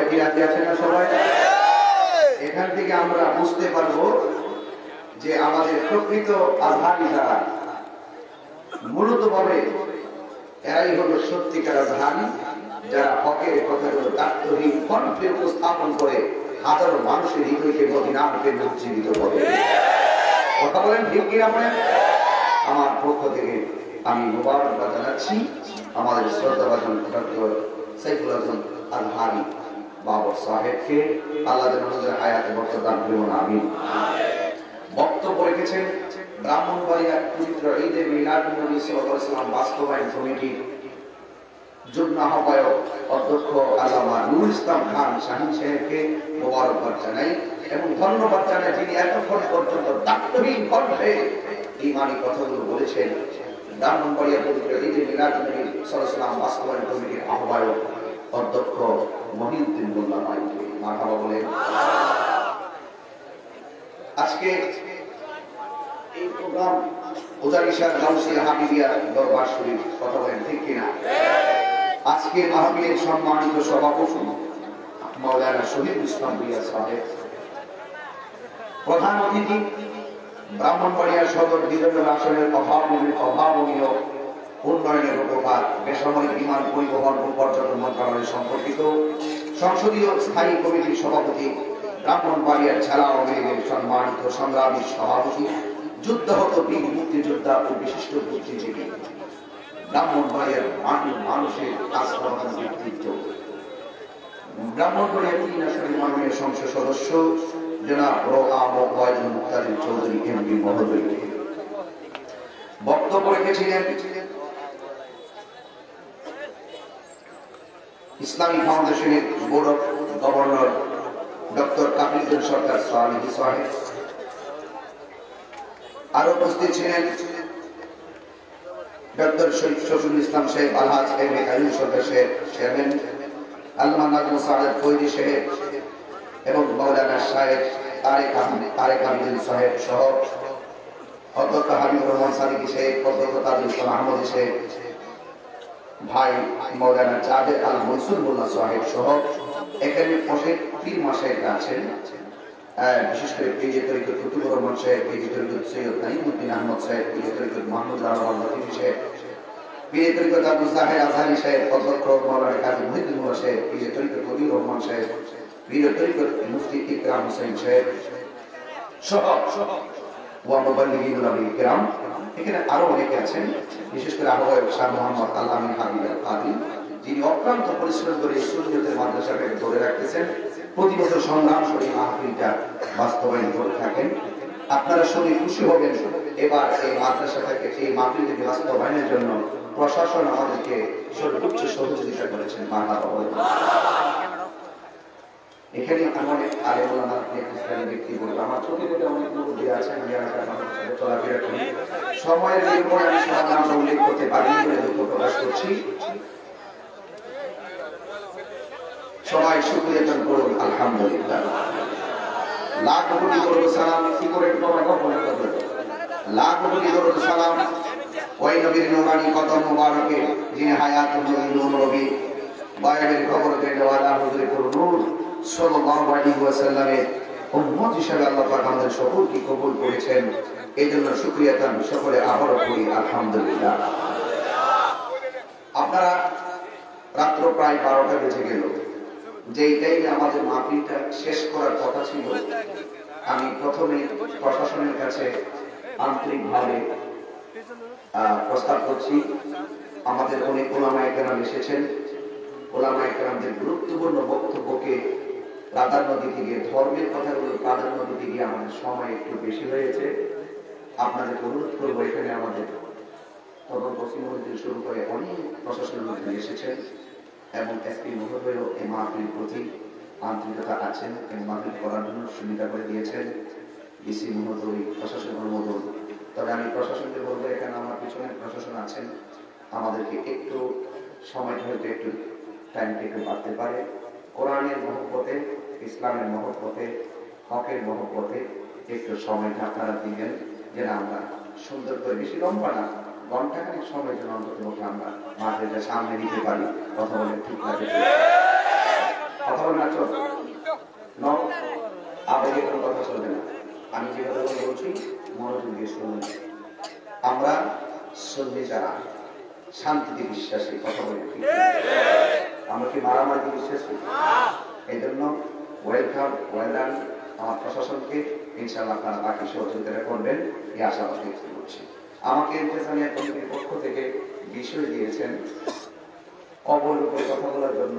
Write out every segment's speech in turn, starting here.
সবাই কি রাজি আছেন না সবাই? এখান থেকে আমরা বুঝতে পারবো যে আমাদের প্রকৃত আজহারি যারা মূলত ভাবে এরাই হলো সত্যিকার আজহারি, যারা হকের কথাগুলো তাৎপর্যহীন কণ্ঠে উপস্থাপন করে হাজারো মানুষের হৃদয়কে মদিনাকে উজ্জীবিত করে। কথা বলেন ঠিক কিনা বলেন? আমার পক্ষ থেকে আমি মুবারকবাদ জানাচ্ছি আমাদের শ্রদ্ধাভাজন ডক্টর সাইফুল আজম আজহারি বাবর সাহেবকে। আল্লাহ যেন ওনাদের হায়াতে বরকত দান করুন, আমিন। বক্তব্য রেখেছেন ব্রাহ্মণবাড়িয়া পবিত্র ঈদে মিলাদুন নবী সাল্লাল্লাহু আলাইহি ওয়াসাল্লাম বাস্তবায়ন কমিটির যুগ্ম আহ্বায়ক অধ্যক্ষ আল্লামা নুরুল ইসলাম খান শাহীন সাহেবকে মোবারকবাদ জানাই এবং ধন্যবাদ জানাই যিনি এতক্ষণ পর্যন্ত দায়িত্বহীন কণ্ঠে ঈমানি কথাগুলো বলেছেন। ব্রাহ্মণবাড়িয়া পবিত্র ঈদে মিলাদুন নবী সাল্লাল্লাহু আলাইহি ওয়াসাল্লাম বাস্তবায়ন কমিটির আহ্বায়ক অধ্যক্ষ মহিউদ্দিন মোল্লা ভাইকে মারহাবা বলেন। আজকে এই প্রোগ্রাম ওজারিশা গাউসিয়া হাবিবিয়া দরবার শরীফ, কথা বলেন ঠিক কিনা? আজকে মাহফিলের সম্মানিত সভাপতি মাওলানা শহীদ ইসলাম ভূঁইয়া সাহেব, প্রধান অতিথি ব্রাহ্মণবাড়িয়া সদর বিজয়নগর আসনের অভাবনীয় উন্নয়নের উপকার বেসামরিক বিমান পরিবহন ও পর্যটন মন্ত্রণালয় সম্পর্কিত সংসদীয় স্থায়ী কমিটির সভাপতি, ব্রাহ্মণবাড়িয়ার জেলা আওয়ামী লীগের সম্মানিত সংগ্রামী সভাপতি, যুদ্ধাহত বীর মুক্তিযোদ্ধা ও বিশিষ্ট বুদ্ধিজীবী, ব্রাহ্মণবাড়িয়ার মানুষের আস্থাবান ব্যক্তিত্ব, ব্রাহ্মণবাড়িয়া 3 আসনের মাননীয় সংসদ সদস্য জনাব ওয়াইদুল মুক্তাদির চৌধুরী এমপি মহোদয় বক্তব্য রেখেছিলেন ইসলামী ফাউন্ডেশনের বোর্ড অফ গভর্নর ডক্টর কাফিজুল সরকার সালেহী সাহেব। আরো উপস্থিত ছিলেন ডক্টর শফিউল ইসলাম সাহেব, আলহাজ এম এ কাইম সরকার সাহেব চেয়ারম্যান, আল্লামা নাজমুল সাহেব ফৈজি সাহেব এবং মাওলানা সাহেব তারেক আহমেদ সাহেব সহ অধ্যক্ষ হাবিবুর রহমান সাদিকী সাহেব, অধ্যক্ষ তাজুল ইসলাম আহমদ সাহেব, ভাই মাওলানা জাবেদ আল মনসুর মোল্লা সাহেব সহ এখানে পীর মাসায়েখ আছেন, বিশেষ করে পেজে তরিকত কুতুবুর রহমান সাহেব, পেজে তরিকত সৈয়দ নাঈমউদ্দিন আহমদ সাহেব, পেজে তরিকত মাহমুদ আলম লতিফি সাহেব, পেজে তরিকত আবু জাহের আজহারি সাহেব, অধ্যক্ষ মাওলানা কাজী মহিউদ্দিন মোল্লা সাহেব, পেজে তরিকত কবির রহমান সাহেব, পেজে তরিকত মুফতি ইকরাম হোসেন সাহেব সহ ওয়া মুবাল্লিগিনুল কিরাম। এখানে আরো অনেকে আছেন, বিশেষ করে আহ্বায়ক শাহ মোহাম্মদ আল-আমিন হাবিব আল-কাদি, যিনি অক্লান্ত পরিশ্রম করে সুন্নিয়তের মাদ্রাসাটাকে ধরে রাখতেছেন, প্রতি বছর সংগ্রাম করে মাহফিলটা বাস্তবায়ন করে থাকেন। আপনারা শুনে খুশি হবেন, এবার এই মাদ্রাসাটাকে এই মাহফিলটাকে বাস্তবায়নের জন্য প্রশাসন আমাদেরকে সর্বোচ্চ সহযোগিতা করেছেন। মারহাবা বলেন। এখানে অনেক আলেম ওলামা নেতৃস্থানীয় ব্যক্তি বলবো, আমার চোখে চোখে অনেক মুরব্বী আছেন, চলাফেরা করি, সময়ের নির্ভর আমি সবার নাম উল্লেখ করতে পারিনি বলে দুঃখ প্রকাশ করছি। সবাই শুকরিয়া করুন আলহামদুলিল্লাহ। লাখ কোটি দরুদ সালাম কি করে লাখ কোটি দরুদ সালাম ওই নবীর নূরানি কদম মুবারকে যিনি হায়াতুল নূর নবী বায়ানের খবর দেওয়ালা হুজুরে নূর সাল্লাল্লাহু আলাইহি ওয়াসাল্লামের উম্মত হিসেবে আল্লাহ পাক আমাদের সকলকে কবুল করেছেন। এইজন্য শুকরিয়া তার সকলে আবারও করি আলহামদুলিল্লাহ। আপনারা রাত্র প্রায় 12টা বেজে গেল, যেই টাইমে আমাদের মাহফিলটা শেষ করার কথা ছিল, আমি প্রথমে প্রশাসনের কাছে আন্তরিকভাবে প্রস্তাব করছি। আমাদের অনেক ওলামায়ে কেরাম এসেছেন, ওলামায়ে কেরামদের গুরুত্বপূর্ণ বক্তব্যকে প্রাধান্য দিতে গিয়ে, ধর্মের কথাগুলো প্রাধান্য দিতে গিয়ে আমাদের সময় একটু বেশি হয়েছে। আপনাদের অনুরোধ করবো, এখানে আমাদের তদন্ত থেকে শুরু করে অনেক প্রশাসনের মধ্যে এসেছেন এবং এসপি মহোদয়ও এই মাহফিল প্রতি আন্তরিকতা আছেন এবং মাহফিল করার জন্য সুবিধা করে দিয়েছেন, ডিসি মহোদয়, প্রশাসন অনুমোদন। তবে আমি প্রশাসনকে বলবো, এখানে আমার পিছনে প্রশাসন আছেন, আমাদেরকে একটু সময়টা হয়তো একটু টাইমটা একটু বাড়তে পারে। কোরআনের মহব্বতে, ইসলামের মহব্বতে, হকের মহব্বতে একটু সময়টা আপনারা দিবেন, যেন আমরা সুন্দর করে, বেশি লম্বা না, ঘন্টাখানেক সময় যেন অন্তত আমরা মাঠের সামনে নিতে পারি। কথা বলে ঠিক লাগে? কথা বলে না চল ন আবেগে কোনো কথা চলবে না। আমি যে কথা বলছি মনোযোগ দিয়ে শুনুন। আমরা সুন্নি যারা শান্তিতে বিশ্বাসী, কথা বলি আমরা কি মারামারি বিশ্বাসী? এই জন্য ওয়েলকাম ওয়েলডান আমার প্রশাসনকে, ইনশাআল্লাহ আপনারা বাকি সহযোগিতা করবেন এই আশাবাদ ব্যক্ত করছি। আমাকে ইন্তেজামিয়া কমিটির পক্ষ থেকে বিষয় দিয়েছেন কবর উপরে কথা বলার জন্য,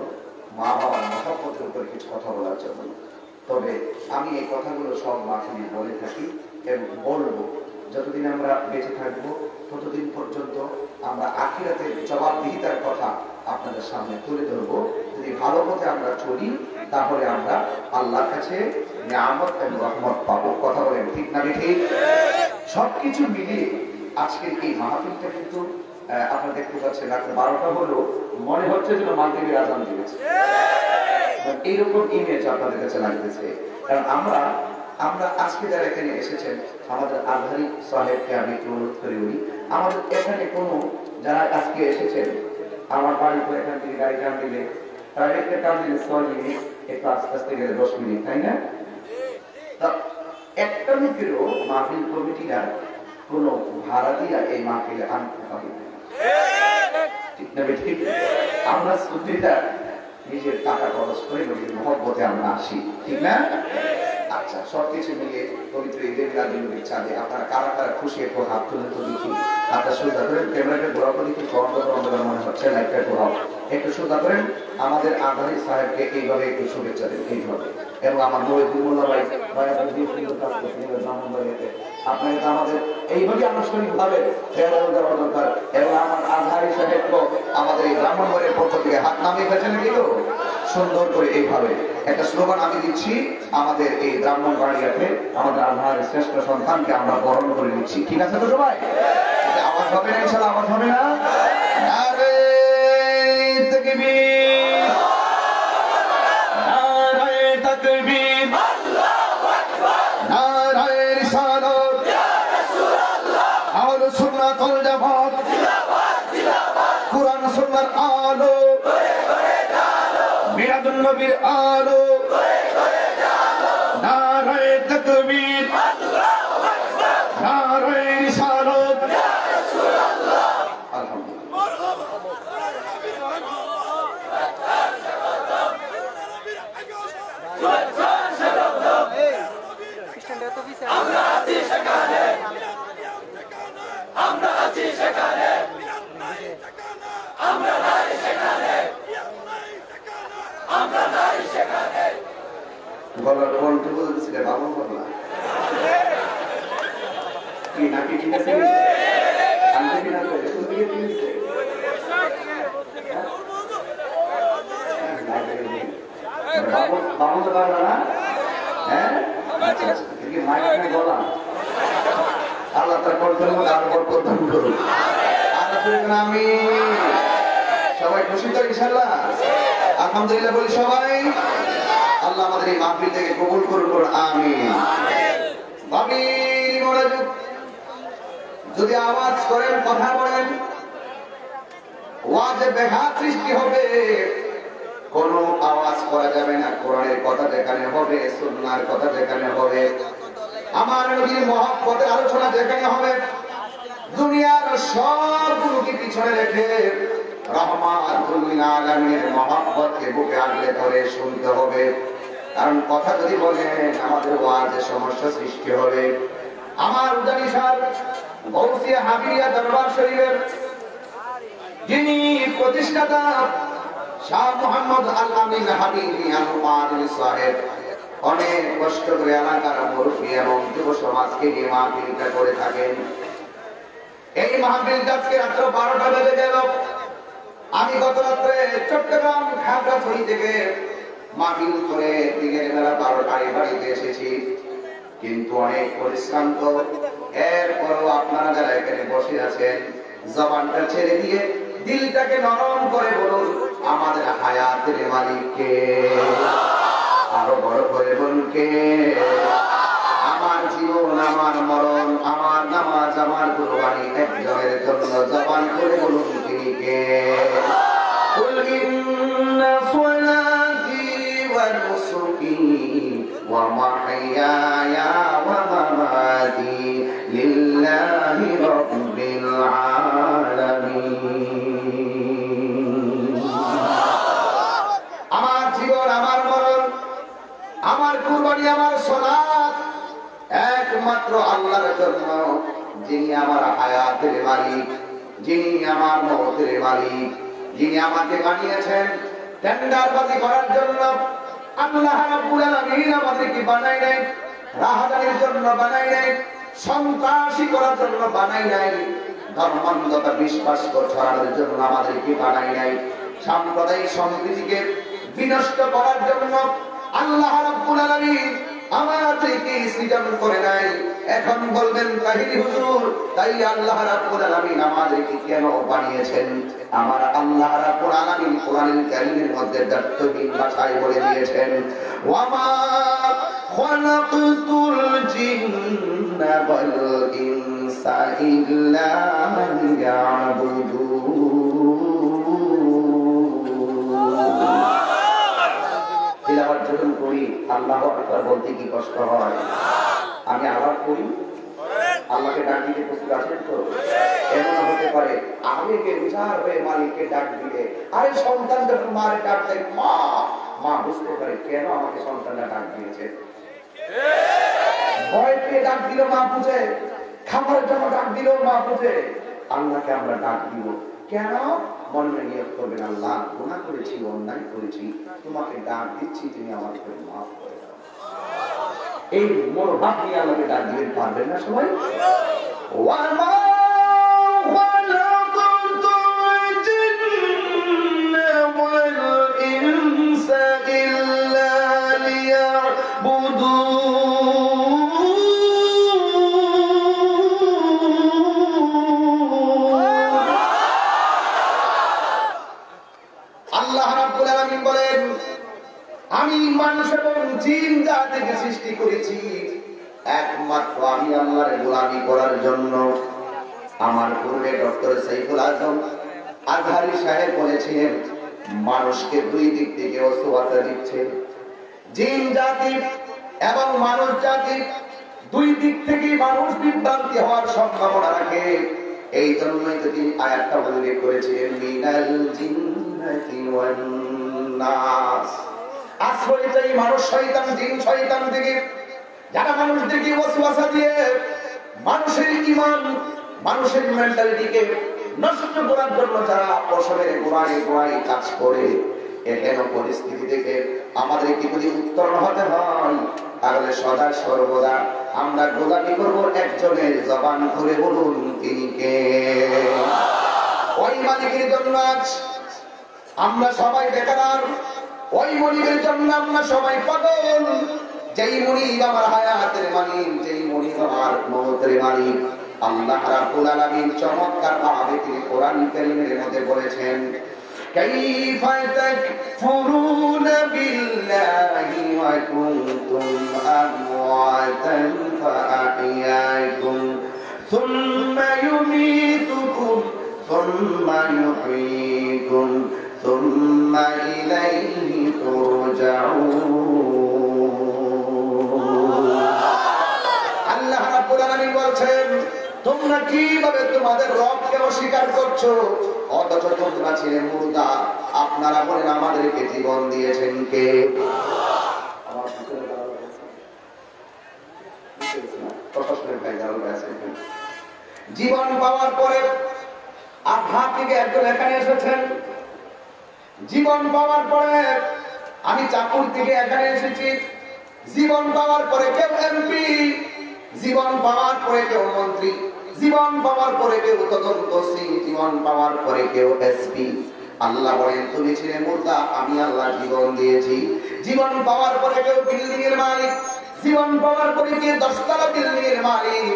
মা বাবার মহব্বতের উপরে কিছু কথা বলার জন্য। তবে আমি এই কথাগুলো সব মাধ্যমে বলে থাকি এবং বলবো, যতদিন আমরা বেঁচে থাকবো ততদিন পর্যন্ত আমরা আখিরাতের জবাবদিহিতার কথা আপনাদের সামনে তুলে ধরবো। যদি ভালো পথে আমরা চলি তাহলে আমরা আল্লাহর কাছে নিয়ামত এবং রহমত পাবো। কথা বলেন ঠিক না ঠিক? সবকিছু মিলিয়ে আজকের এই মাহফিলটা কিন্তু আপনারা দেখতে পাচ্ছেন রাত 12টা হলো, মনে হচ্ছে যেন মাগরিবের আযান দিয়েছে, এইরকম ইমেজ আপনাদের কাছে লাগতেছে। কারণ আমরা আজকে যারা এখানে এসেছেন, আমাদের আজহারি সাহেবকে আমি একটু অনুরোধ করে বলি, আমাদের এখানে কোনো যারা আজকে এসেছেন, আমার বাড়ির পর এখান থেকে গাড়ি টান দিলে প্রাইভেটে টান দিলে 6 মিনিট, একটু আস্তে আস্তে গেলে 10 মিনিট, তাই না? একটা লোকেরও মাহফিল কমিটিরা কোনো ভাড়া দিয়া এই মাহফিলে আনতে পারি না, ঠিক না ঠিক? আমরা সুবিধা নিজের টাকা খরচ করে নবীর মহব্বতে আমরা আসি, ঠিক না? আচ্ছা, সবকিছু মিলিয়ে পবিত্র ঈদের মিলাদুন্নবীর চাঁদে আপনারা কারা কারা খুশি একটু হাত তুলে তো দেখি। আপনারা সোজা করেন, ক্যামেরাটা ঘোরাবো দেখি, বন্ধ মনে হচ্ছে, লাইটটা ঘোরাও, একটু সোজা করেন। আমাদের আজহারি সাহেবকে এইভাবে একটু শুভেচ্ছা দেন, এইভাবে। এবং আমার মহিউদ্দিন মোল্লা ভাই আপনাকে তো আমাদের এইভাবে আনুষ্ঠানিক ভাবে দেওয়া দরকার। এবং আমার আজহারি সাহেবকে আমাদের এই ব্রাহ্মণবাড়ির পক্ষ থেকে হাত নামিয়ে ফেলছে নাকি তো সুন্দর করে এইভাবে একটা স্লোগান আমি দিচ্ছি, আমাদের এই ব্রাহ্মণবাড়িয়াতে আমাদের আজহারের শ্রেষ্ঠ সন্তানকে আমরা বরণ করে নিচ্ছি, ঠিক আছে তো সবাই? আওয়াজ হবে না ইনশাআল্লাহ? আওয়াজ হবে না? নারে তাকবীর, নারে তাকবীর, আল্লাহু আকবার, নারে রিসালাত, ইয়া রাসূলুল্লাহ, আহলে সুন্নাত ওয়াল জামাত, জিন্দাবাদ জিন্দাবাদ, কুরআন সুন্নাহর আলো করে করে জালো, মিলাদুন নবীর আলো করে করে জালো, নারে তাকবীর, আল্লাহু আকবার, নারে রিসালাত, ইয়া রাসূলুল্লাহ। আমরা আছি সেখানে, আমরা আছি সেখানে, আমরা নাই সেখানে, আমরা নাই সেখানে। বলার কণ্ঠ বলতেছিলে বাবু বললা কি নাকি ঠিক আছে? শান্তি কি না করে শুধু দিয়ে দিয়েছে বাবু তো পারলা না? হ্যাঁ, আচ্ছা আচ্ছা, কি মাইক না গলা? আল্লাহ তার কণ্ঠের মধ্যে আরো বরকত দান করুন। আমি সবাই খুশি তো ইনশাআল্লাহ? আলহামদুলিল্লাহ বলি সবাই। আল্লাহ আমাদের এই মাহফিল থেকে কবুল করুন, আমিন। গভীর মনোযোগ, যদি আওয়াজ করেন, কথা বলেন, ওয়াজে ব্যাঘাত সৃষ্টি হবে। কোন আওয়াজ করা যাবে না। কোরআনের কথা যেখানে হবে, সুন্নাহর কথা যেখানে হবে, আমার নবীর মহব্বতের আলোচনা যেখানে হবে, দুনিয়ার সবগুলোকে পিছনে রেখে রহমাতুল লিল আলামিনের মহব্বতকে বুকে আগলে ধরে শুনতে হবে। কারণ কথা যদি বলেন আমাদের ওয়াজে সমস্যা সৃষ্টি হবে। আমার উদানি সাহেব গৌসিয়া হাবিবিয়া দরবার শরীফের যিনি প্রতিষ্ঠাতা শাহ মোহাম্মদ আল আমিন হাবিবি আল সাহেব অনেক কষ্ট করে এলাকার মুরব্বী এবং যুব সমাজকে নিয়ে মাহফিলটা করে থাকেন। এই মাহফিলটা আজকে রাত্র 12টা বেজে গেল। আমি গত রাত্রে চট্টগ্রাম খাগড়াছড়ি থেকে মাহফিল করে দিনের বেলা 12টায় বাড়িতে এসেছি, কিন্তু অনেক পরিশ্রান্ত। এরপরও আপনারা যারা এখানে বসে আছেন, জবানটা ছেড়ে দিয়ে দিলটাকে নরম করে বলুন আমাদের হায়াতের মালিককে। আরো বড় করে বলুন কে? আমার জীবন, আমার মরণ, আমার নামাজ, আমার কুরবানি একজনের জন্য। জবান করে বলুন তিনি কে? কুল ইন্না সালাতি জন্য যিনি আমার হায়াতের মালিক, যিনি আমার মওতের মালিক, যিনি আমাকে বানিয়েছেন টেন্ডারবাজি করার জন্য। আল্লাহ রাব্বুল আলামিন আমাদেরকে বানাই নাই রাহাজানির জন্য, বানাই নাই সন্ত্রাসী করার জন্য, বানাই নাই ধর্মান্ধতা বিশ্বাস ছড়ানোর জন্য, আমাদেরকে বানাই নাই সাম্প্রদায়িক সম্প্রীতিকে বিনষ্ট করার জন্য। আল্লাহ রাব্বুল আলামিন আমাদেরকে সৃজন করে নাই। এখন বলবেন কাহিনী হুজুর, তাই আল্লাহ রাব্বুল আলামিন আমাদেরকে কেন বানিয়েছেন? আমার আল্লাহ রাব্বুল আলামিন কোরআনুল কারীমের মধ্যে দত্তহীন ভাষায় বলে দিয়েছেন, ওয়ামা খালাকতুল জিন্না ওয়াল ইনসা ইল্লা লিয়াবুদুন। তিলাওয়াত যখন করি আল্লাহু আকবার বলতে কি কষ্ট হয়? আমি আবার করি, আল্লাহকে ডাক দিতে প্রস্তুত আছেন তো? এমন হতে পারে আবেগে বিচার হয়ে মালিককে ডাক দিলে, আরে সন্তান যখন মারে ডাক দেয় মা, মা বুঝতে পারে কেন আমাকে সন্তানটা ডাক দিয়েছে। ভয় পেয়ে ডাক দিল মা বুঝে, খাবারের জন্য ডাক দিল মা বুঝে। আল্লাহকে আমরা ডাক দিব কেন? মনে নিয়ত করবেন আল্লাহ গুনাহ করেছি, অন্যায় করেছি, তোমাকে ডাক দিচ্ছি, তুমি আমাকে মাফ করে দাও। এই মনোভাব নিয়ে আল্লাহকে ডাক দিতে পারবেন না সবাই? ওয়ামা খালাকতুল জিন্না ওয়াল ইনসা ইল্লা লিয়াবুদুন। আল্লাহ রাব্বুল আলামিন বলেন, আমি মানুষ এবং জিন জাতিকে সৃষ্টি করেছি একমাত্র আমি আল্লাহর গোলামি করার জন্য। আমার পূর্বে ডক্টর সাইফুল আজম আজহারি সাহেব বলেছিলেন, মানুষকে দুই দিক থেকে ওয়াসওয়াসা দিচ্ছে। জিন জাতি এবং মানুষ জাতি দুই দিক থেকে মানুষ বিভ্রান্তি হওয়ার সম্ভাবনা রাখে। এই জন্যই তো তিনি আয়াতটা উল্লেখ করেছিলেন, মিনাল জিন্নাতি ওয়ান নাস। আশ্রয় চাই মানুষ শয়তান, জিন শয়তান থেকে, যারা মানুষদেরকে ওয়াসওয়াসা দিয়ে মানুষের ঈমান, মানুষের মেন্টালিটিকে নষ্ট করার জন্য যারা অসমের গোড়ায় কাজ করে। এহেন পরিস্থিতি থেকে আমাদেরকে যদি উত্তরণ হতে হয়, তাহলে সদা সর্বদা আমরা গোলামি করব একজনের। জবান খুলে বলুন তিনি কে? ওই মালিকের জন্য আজ আমরা সবাই বেকার, ওই মনিবের জন্য আমরা সবাই পাগল। যেই মনিব আমার হায়াতের মালিক, যেই মনিব আমার মওতের মালিক, আল্লাহ রাব্বুল আলামিন চমৎকার ভাবে তিনি কোরআন কারীমের মধ্যে বলেছেন, কাইফা তাকফুরুনা বিল্লাহি ওয়া কুনতুম আমওয়াতান ফাআহইয়াকুম সুম্মা ইউমীতুকুম সুম্মা ইউহয়ীকুম সুম্মা ইলাইহি তুরজাউন। আল্লাহ রাব্বুল আলামিন বলছেন, তোমরা কিভাবে তোমাদের রবকে অস্বীকার করছো, অথচ তোমরা ছিলে মুর্দা। আপনারা বলেন আমাদেরকে জীবন দিয়েছেন কে? জীবন পাওয়ার পরে আঘাত থেকে একজন এখানে এসেছেন। জীবন পাওয়ার পরে আমি চাকুর থেকে এখানে এসেছি। জীবন পাওয়ার পরে কেউ এমপি, জীবন পাওয়ার পরে কেউ মন্ত্রী, জীবন পাওয়ার পরে কেউ তদন্তকারী, জীবন পাওয়ার পরে কেউ এসপি। আল্লাহ বলেন, তুমি ছিলে মুর্দা, আমি আল্লাহ জীবন দিয়েছি। জীবন পাওয়ার পরে কেউ বিল্ডিং এর মালিক, জীবন পাওয়ার পরে কেউ 10 তলা বিল্ডিং এর মালিক,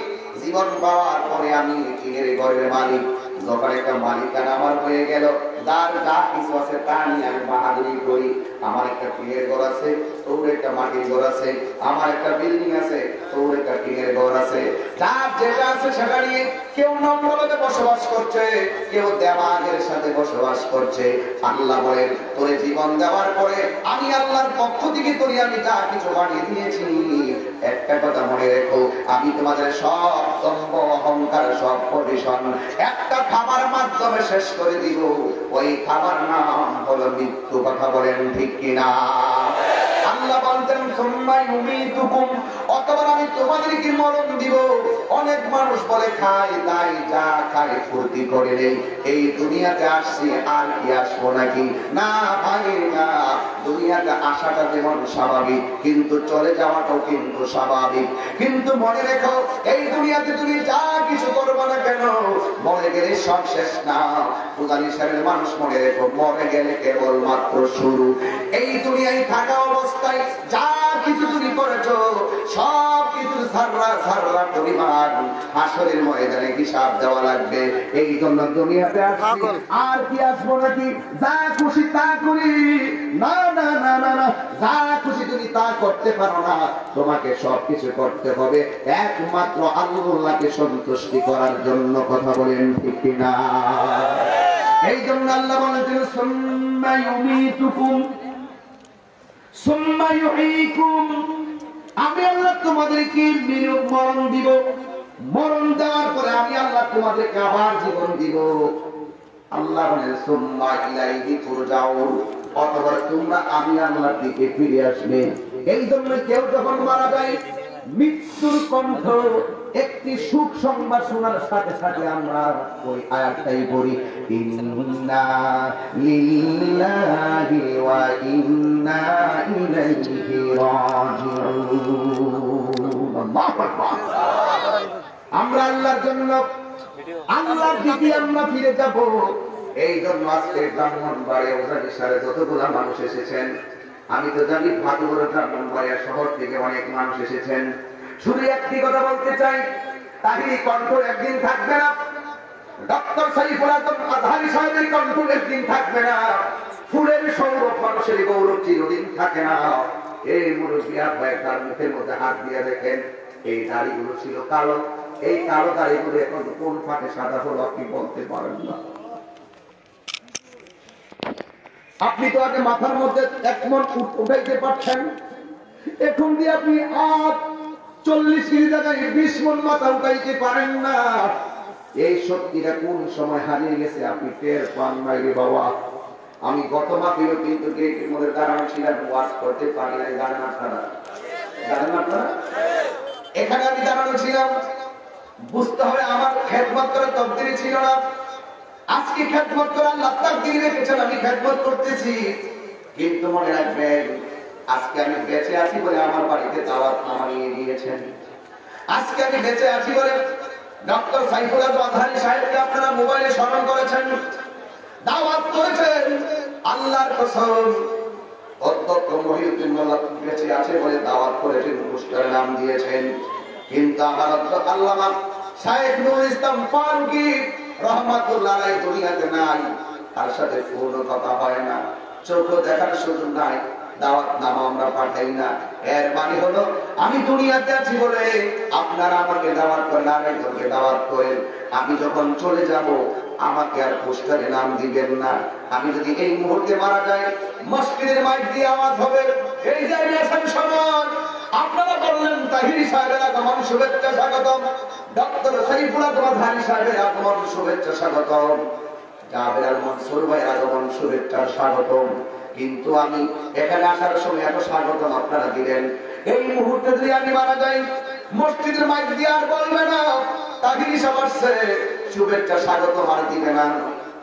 জীবন পাওয়ার পরে আমি টিনের ঘরের মালিক। যখন একটা মালিকানা আমার হয়ে গেল, যার যা কিছু আছে তা নিয়ে আমি বাহাদুরি করি। আমার একটা টিনের ঘর আছে, তোর একটা মাটির ঘর আছে, আমার একটা বিল্ডিং আছে, তোর একটা টিনের ঘর আছে। যার যেটা আছে সেটা নিয়ে কেউ নম্রভাবে বসবাস করছে, কেউ দেমাগের সাথে বসবাস করছে। আল্লাহ বলেন, তোরে জীবন দেওয়ার পরে আমি আল্লাহর পক্ষ থেকে তোরে আমি যা কিছু বানিয়ে দিয়েছি, একটা কথা মনে রেখো, আমি তোমাদের সব দম্ভ অহংকার, সব পরিশন একটা খাবার মাধ্যমে শেষ করে দিব। ওই খাবার নাম হলো মৃত্যু। কথা বলেন ঠিক কিনা? আল্লাহ বলতেন, সুম্মা ইউমীতুকুম, অতঃপর আমি তোমাদেরকে মরণ দিব। অনেক মানুষ বলে খাই তাই যা খাই ফুর্তি করে নেই, এই দুনিয়াতে আসছি আর কি আসবো নাকি? না ভাই না, দুনিয়াতে আসাটা যেমন স্বাভাবিক কিন্তু চলে যাওয়াটাও কিন্তু স্বাভাবিক। কিন্তু মনে রেখো এই দুনিয়াতে তুমি যা কিছু করবো না কেন, মরে গেলে সব শেষ না। পূজারী সাহেবের মানুষ মনে রেখো, মরে গেলে কেবল মাত্র শুরু। এই দুনিয়ায় থাকা অবস্থায় যা কিছু তুমি করেছো সব কিছু সাররা সাররা পরিমাণ হাসরের ময়দানে হিসাব দেওয়া লাগবে। এই জন্য দুনিয়াতে আসছি আর কি আসবো নাকি? যা খুশি তা করি? না না না না না, যা খুশি তুমি তা করতে পারো না, তোমাকে সবকিছু করতে হবে একমাত্র আল্লাহকে সন্তুষ্টি করার জন্য। কথা বলেন ঠিক কিনা? এই জন্য আল্লাহ বলেছেন সুম্মা ইউমীতুকুম সুম্মা ইউহয়ীকুম, আমি আল্লাহ তোমাদেরকে মরণ দিব, মরণ দেওয়ার পরে আমি আল্লাহ তোমাদেরকে আবার জীবন দিব। আল্লাহ বলেন সুম্মা ইলাইহি তুরজাউন, অতঃপর তোমরা আমি আল্লাহর দিকে ফিরে আসবে। এই জন্য কেউ যখন মারা যায় মৃত্যুর কণ্ঠ একটি সুখ সংবাদ শোনার সাথে সাথে আমরা ওই আয়াতটাই পড়ি, ইন্না লিল্লাহি ওয়া ইন্না ইলাইহি রাজিউন। আল্লাহু আকবার। আমরা আল্লাহর জন্য আল্লাহর দিকে আমরা ফিরে যাব। এই জন্য আজকে ব্রাহ্মণবাড়িয়া ওজানি সারে যতগুলো মানুষ এসেছেন, আমি তো জানি ভাদুর ব্রাহ্মণবাড়িয়া শহর থেকে অনেক মানুষ এসেছেন। শুধু একটি কথা বলতে চাই, তাহিরি কণ্ঠ একদিন থাকবে না, ডক্টর সাইফুল আজম আজহারী সাহেবের কণ্ঠ একদিন থাকবে না, ফুলের সৌরভ মানুষের গৌরব চিরদিন থাকে না। এই মুরব্বী আব্বাই তার মুখের মধ্যে হাত দিয়ে দেখেন, এই দাড়িগুলো ছিল কালো, এই কালো দাড়িগুলো এখন কোন ফাটে সাদা হলো আপনি বলতে পারেন না। আপনি তো আগে মাথার মধ্যে এক মন উঠাইতে পারছেন, এখন দিয়ে আপনি 40 কেজি জায়গায় 20 মন মাথা উঠাইতে পারেন না। এই শক্তিটা কোন সময় হারিয়ে গেছে আপনি টের পান নাই রে বাবা। আমি গত মাসেও কিন্তু গেটের মধ্যে দাঁড়ানো ছিলাম, ওয়াজ করতে পারি নাই। জানেন আপনারা? জানেন আপনারা? এখানে আমি দাঁড়ানো ছিলাম, বুঝতে হবে আমার খেদমত করার তকদির ছিল না। আজকে খেদমত করার আল্লাহ তাকদীর রেখেছেন, আমি খেদমত করতেছি। কিন্তু মনে রাখবেন, আজকে আমি বেঁচে আছি বলে আমার বাড়িতে দাওয়াত নামিয়ে দিয়েছেন। আজকে আমি বেঁচে আছি বলে ডক্টর সাইফুল আজম আজহারী সাহেবকে আপনারা মোবাইলে স্মরণ করেছেন, দাওয়াত করেছেন। আল্লাহর কসম, অধ্যক্ষ মহিউদ্দিন মোল্লা বেঁচে আছে বলে দাওয়াত করেছেন, পুরস্কারের নাম দিয়েছেন। কিন্তু আমার অধ্যক্ষ আল্লামা শাইখ নুরুল ইসলাম ফারুকী রহমাতুল্লাহ আলাইহি দুনিয়াতে নাই, তার সাথে কোনো কথা হয় না, চোখও দেখার সুযোগ নাই, দাওয়াত নামা আমরা পাঠাই না। এর মানে হলো আমি দুনিয়াতে আছি বলে আপনারা আমাকে দাওয়াত করেন, আরেকজনকে দাওয়াত করেন। আমি যখন চলে যাব আমাকে আর পুরস্কারে নাম দিবেন না। আমি যদি এই মুহূর্তে মারা যাই, মসজিদের মাইক দিয়ে আওয়াজ হবে, এই যে আছেন সমান, আপনারা বললেন তাহিরি সাহেবের আগমন শুভেচ্ছা স্বাগতম, ডক্টর সাইফুল আজম আজহারী সাহেবের আগমন শুভেচ্ছা স্বাগতম, জাবের আল মনসুর ভাইয়ের আগমন শুভেচ্ছা স্বাগতম। কিন্তু আমি এখানে আসার সময় এত স্বাগতম আপনারা দিলেন, এই মুহূর্তে যদি আমি মারা যাই মসজিদের মাইক দিয়ে আর বলবে না তাহিরি সাহেব আসছে, শুভেচ্ছা স্বাগতম আর দিবে না।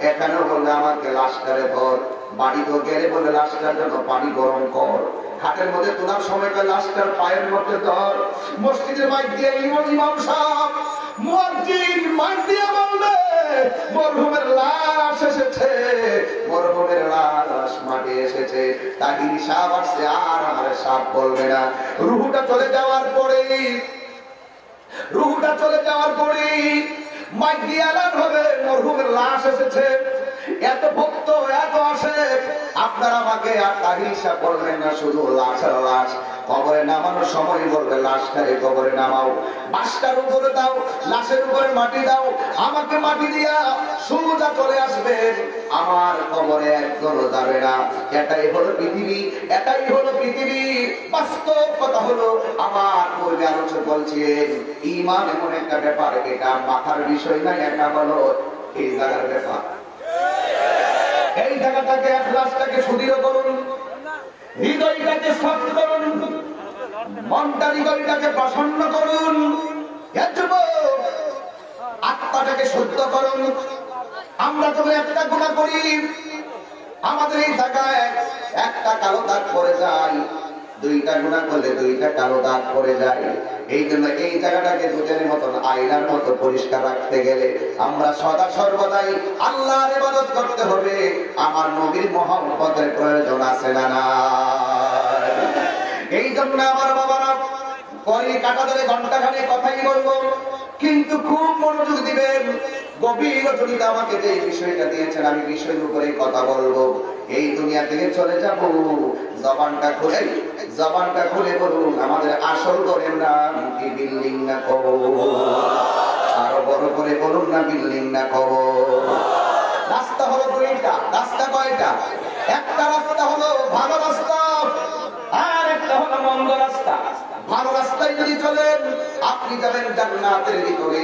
এখানেও বললে আমাকে লাশটারে ধর, বাড়িতে গেলে বলে লাশটার জন্য পানি গরম কর, খাটের মধ্যে তোলার সময় লাশটার পায়ের মধ্যে ধর। মসজিদের মাইক দিয়ে ইমাম সাহেব মুয়াজ্জিন মাইক দিয়ে বলবে মরহুমের লাশ এসেছে, মরহুমের লাশ মাঠে এসেছে, তাহিরি সাহেব আসছে, আর আমার সাহেব বলবে না। রুহুটা চলে যাওয়ার পরে মাইক দিয়ে এলান হবে মরহুমের লাশ এসেছে। এত ভক্ত এত আসে, আপনারা আমাকে আর তাহিরি সাহেব বলবেন না, শুধু লাশ আর লাশ। কবরে নামানোর সময় বলবে লাশটারে কবরে নামাও, বাসটার উপরে দাও, লাশের উপরে মাটি দাও, আমাকে মাটি দিয়া সোজা চলে আসবে, আমার কবরে একজন যাবে না। এটাই হলো পৃথিবী, এটাই হলো পৃথিবী। বাস্তব কথা হলো, আমার পূর্বে আলোচনা বলছেন ঈমান এমন একটা ব্যাপার, এটা মাথার বিষয় না, এটা হলো এই জায়গার ব্যাপার। এই জায়গাটাকে ইখলাসটাকে সুদৃঢ় করুন, হৃদয়টাকে শক্ত করুন, মনটা হৃদয়টাকে প্রসন্ন করুন। আত্মাটাকে শুদ্ধ করুন। আমরা যখন একটা গুনাহ করি, আমাদের এই জায়গায় একটা কালো দাগ পড়ে যায়, দুইটা গুনাহ করলে দুইটা কালো দাগ পড়ে যায়। এই জন্য এই জায়গাটাকে দুধের মতন আয়নার মতো পরিষ্কার রাখতে গেলে আমরা সদা সর্বদাই আল্লাহর ইবাদত করতে হবে। আমার নবীর মহব্বতের প্রয়োজন আছে না না? এই জন্য আমার বাবারা করি কাটা ধরে ঘন্টাখানে কথাই বলবো, কিন্তু খুব মনোযোগ দিবেন। গভীর যদি আমাকে যে বিষয়টা দিয়েছেন, আমি বিষয়ের উপরে কথা বলবো। এই দুনিয়া থেকে চলে যাব, জবানটা খুলে বলুন, আমাদের আসল ঘরের নাম কি? বিল্ডিং না কবর? আরো বড় করে বলুন না, বিল্ডিং না কবর? রাস্তা হলো দুইটা। রাস্তা কয়টা? একটা রাস্তা হলো ভালো রাস্তা, আর একটা হলো মন্দ রাস্তা। ভালো রাস্তায় যদি চলেন আপনি যাবেন জান্নাতের ভিতরে,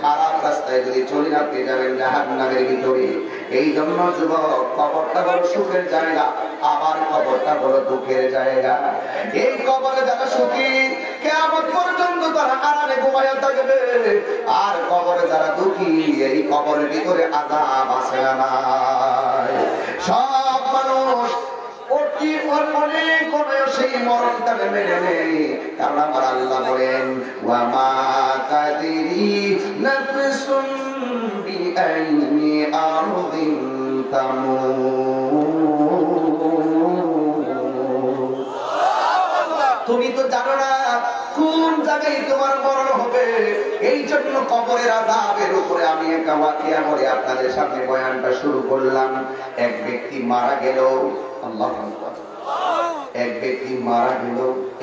খারাপ রাস্তায় যদি চলেন আপনি যাবেন জাহান্নামের ভিতরে। এই জন্য যুবক, কবরটা হলো সুখের জায়গা, আবার কবরটা হলো দুঃখের জায়গা। এই কবরে যারা সুখী, কিয়ামত পর্যন্ত তারা আরামে ঘুমায়া থাকবে। আর কবরে যারা দুঃখী, এই কবরের ভিতরে আযাব আছে না নাই? সব মানুষ সেই মরণটাকে মেনে নেই, কারণ আমার আল্লাহ বলেন, ওয়া মা তাদরি নাফসুন বিআইয়ি আরদিন তামুত। তুমি তো জানো না কোন জায়গায় তোমার মরণ হবে। এই জন্য কবরের আযাবের উপরে আমি একটা ওয়াকিয়া বলে আপনাদের সামনে বয়ানটা শুরু করলাম। এক ব্যক্তি মারা গেল, আল্লাহু আকবার, এক ব্যক্তি মারা গেল।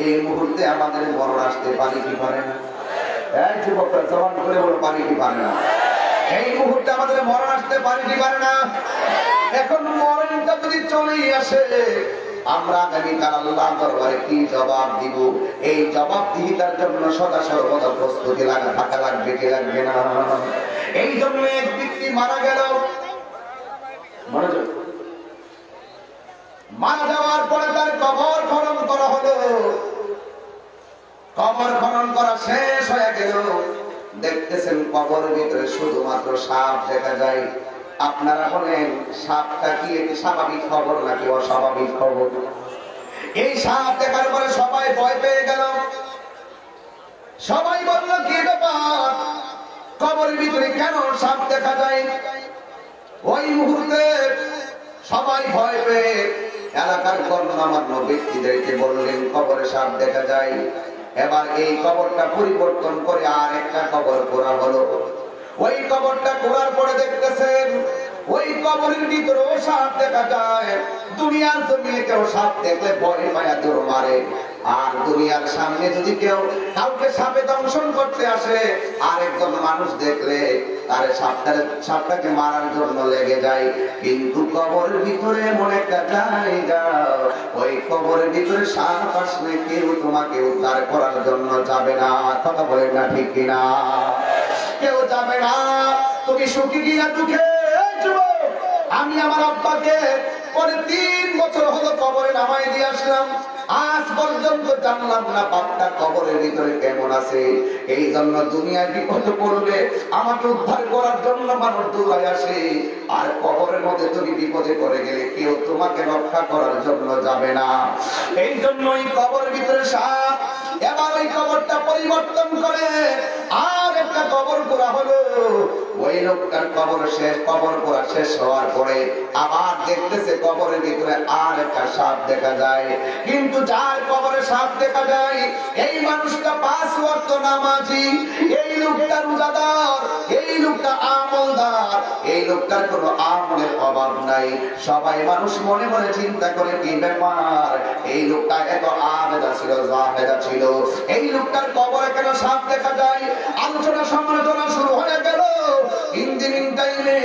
এই মুহূর্তে আমাদের মরণ আসতে পারে কি পারে না? এই যুবকরা জবান করে বলো, পারে কি পারে না? এই মুহূর্তে আমাদের মরণ আসতে পারে কি পারে না? এখন মরণটা যদি চলেই আসে, আমরা আগামীকাল আল্লাহর দরবারে কি জবাব দিব? এই জবাবদিহিতার জন্য সদা সর্বদা প্রস্তুতি থাকা লাগবে কি লাগবে না? এই জন্য এক ব্যক্তি মারা গেল। মারা যাওয়ার পরে তার কবর খনন করা হলো। কবর খনন করা শেষ হয়ে গেল। দেখতেছেন কবরের ভিতরে শুধুমাত্র সাপ দেখা যায়। আপনারা বলেন, সাপটা কি একটি স্বাভাবিক খবর নাকি অস্বাভাবিক খবর? এই সাপ দেখার পরে সবাই ভয় পেয়ে গেল। সবাই বলল, কি ব্যাপার, কবরের ভিতরে কেন সাপ দেখা যায়? ওই মুহূর্তে সবাই ভয় পেয়ে এলাকার গণ্যমান্য ব্যক্তিদেরকে বললেন, কবরে সাপ দেখা যায়। এবার এই কবরটা পরিবর্তন করে আর একটা কবর করা হলো। ওই কবরটা করার পরে দেখতেছেন ওই কবরের ভিতরেও সাপ দেখা যায়। দুনিয়ার জমিনে কেউ সাপ দেখলে ভয় পায়া দৌড় মারে, আর দুনিয়ার সামনে যদি কেউ কাউকে সাপে দংশন করতে আসে, আরেকজন মানুষ দেখলে তারে সাপটাকে মারার জন্য লেগে যায়। কিন্তু কবরের ভিতরে এমন একটা জায়গা, ওই কবরের ভিতরে সাপ আসলে কেউ তোমাকে উদ্ধার করার জন্য যাবে না। কথা বলেন না ঠিক কিনা? কেউ যাবে না। তুমি সুখী কিনা দুঃখে? আমি আমার আব্বাকে পরে 3 বছর হলো কবরে নামাই দিয়ে আসলাম, আজ পর্যন্ত জানলাম না বাপটা কবরের ভিতরে কেমন আছে। এই জন্য দুনিয়ার বিপদে পড়লে আমাকে উদ্ধার করার জন্য মানুষ দৌড়ায় আসে, আর কবরের মধ্যে তুমি বিপদে পড়ে গেলে কেউ তোমাকে রক্ষা করার জন্য যাবে না। এই জন্য ওই কবরের ভিতরে সাপ। এবার ওই কবরটা পরিবর্তন করে আর একটা কবর করা হলো। ওই লোকটার কবর করা শেষ হওয়ার পরে আবার দেখতেছে কবরের ভিতরে আর একটা সাপ দেখা যায়। কিন্তু যার কবরে সাপ দেখা যায়, এই মানুষটা 5 ওয়াক্ত নামাজি, এই লোকটা রোজাদার, এই লোকটা আমলদার, এই লোকটার কোনো আমলের অভাব নাই। সবাই মানুষ মনে মনে চিন্তা করে, কি ব্যাপার, এই লোকটা এত আবেদা ছিল, জাহেদা ছিল, এই লোকটার কবরে কেন সাপ দেখা যায়? আলোচনা সমালোচনা শুরু হয়ে গেল। ইঞ্জিনিয়ারিং টাইমে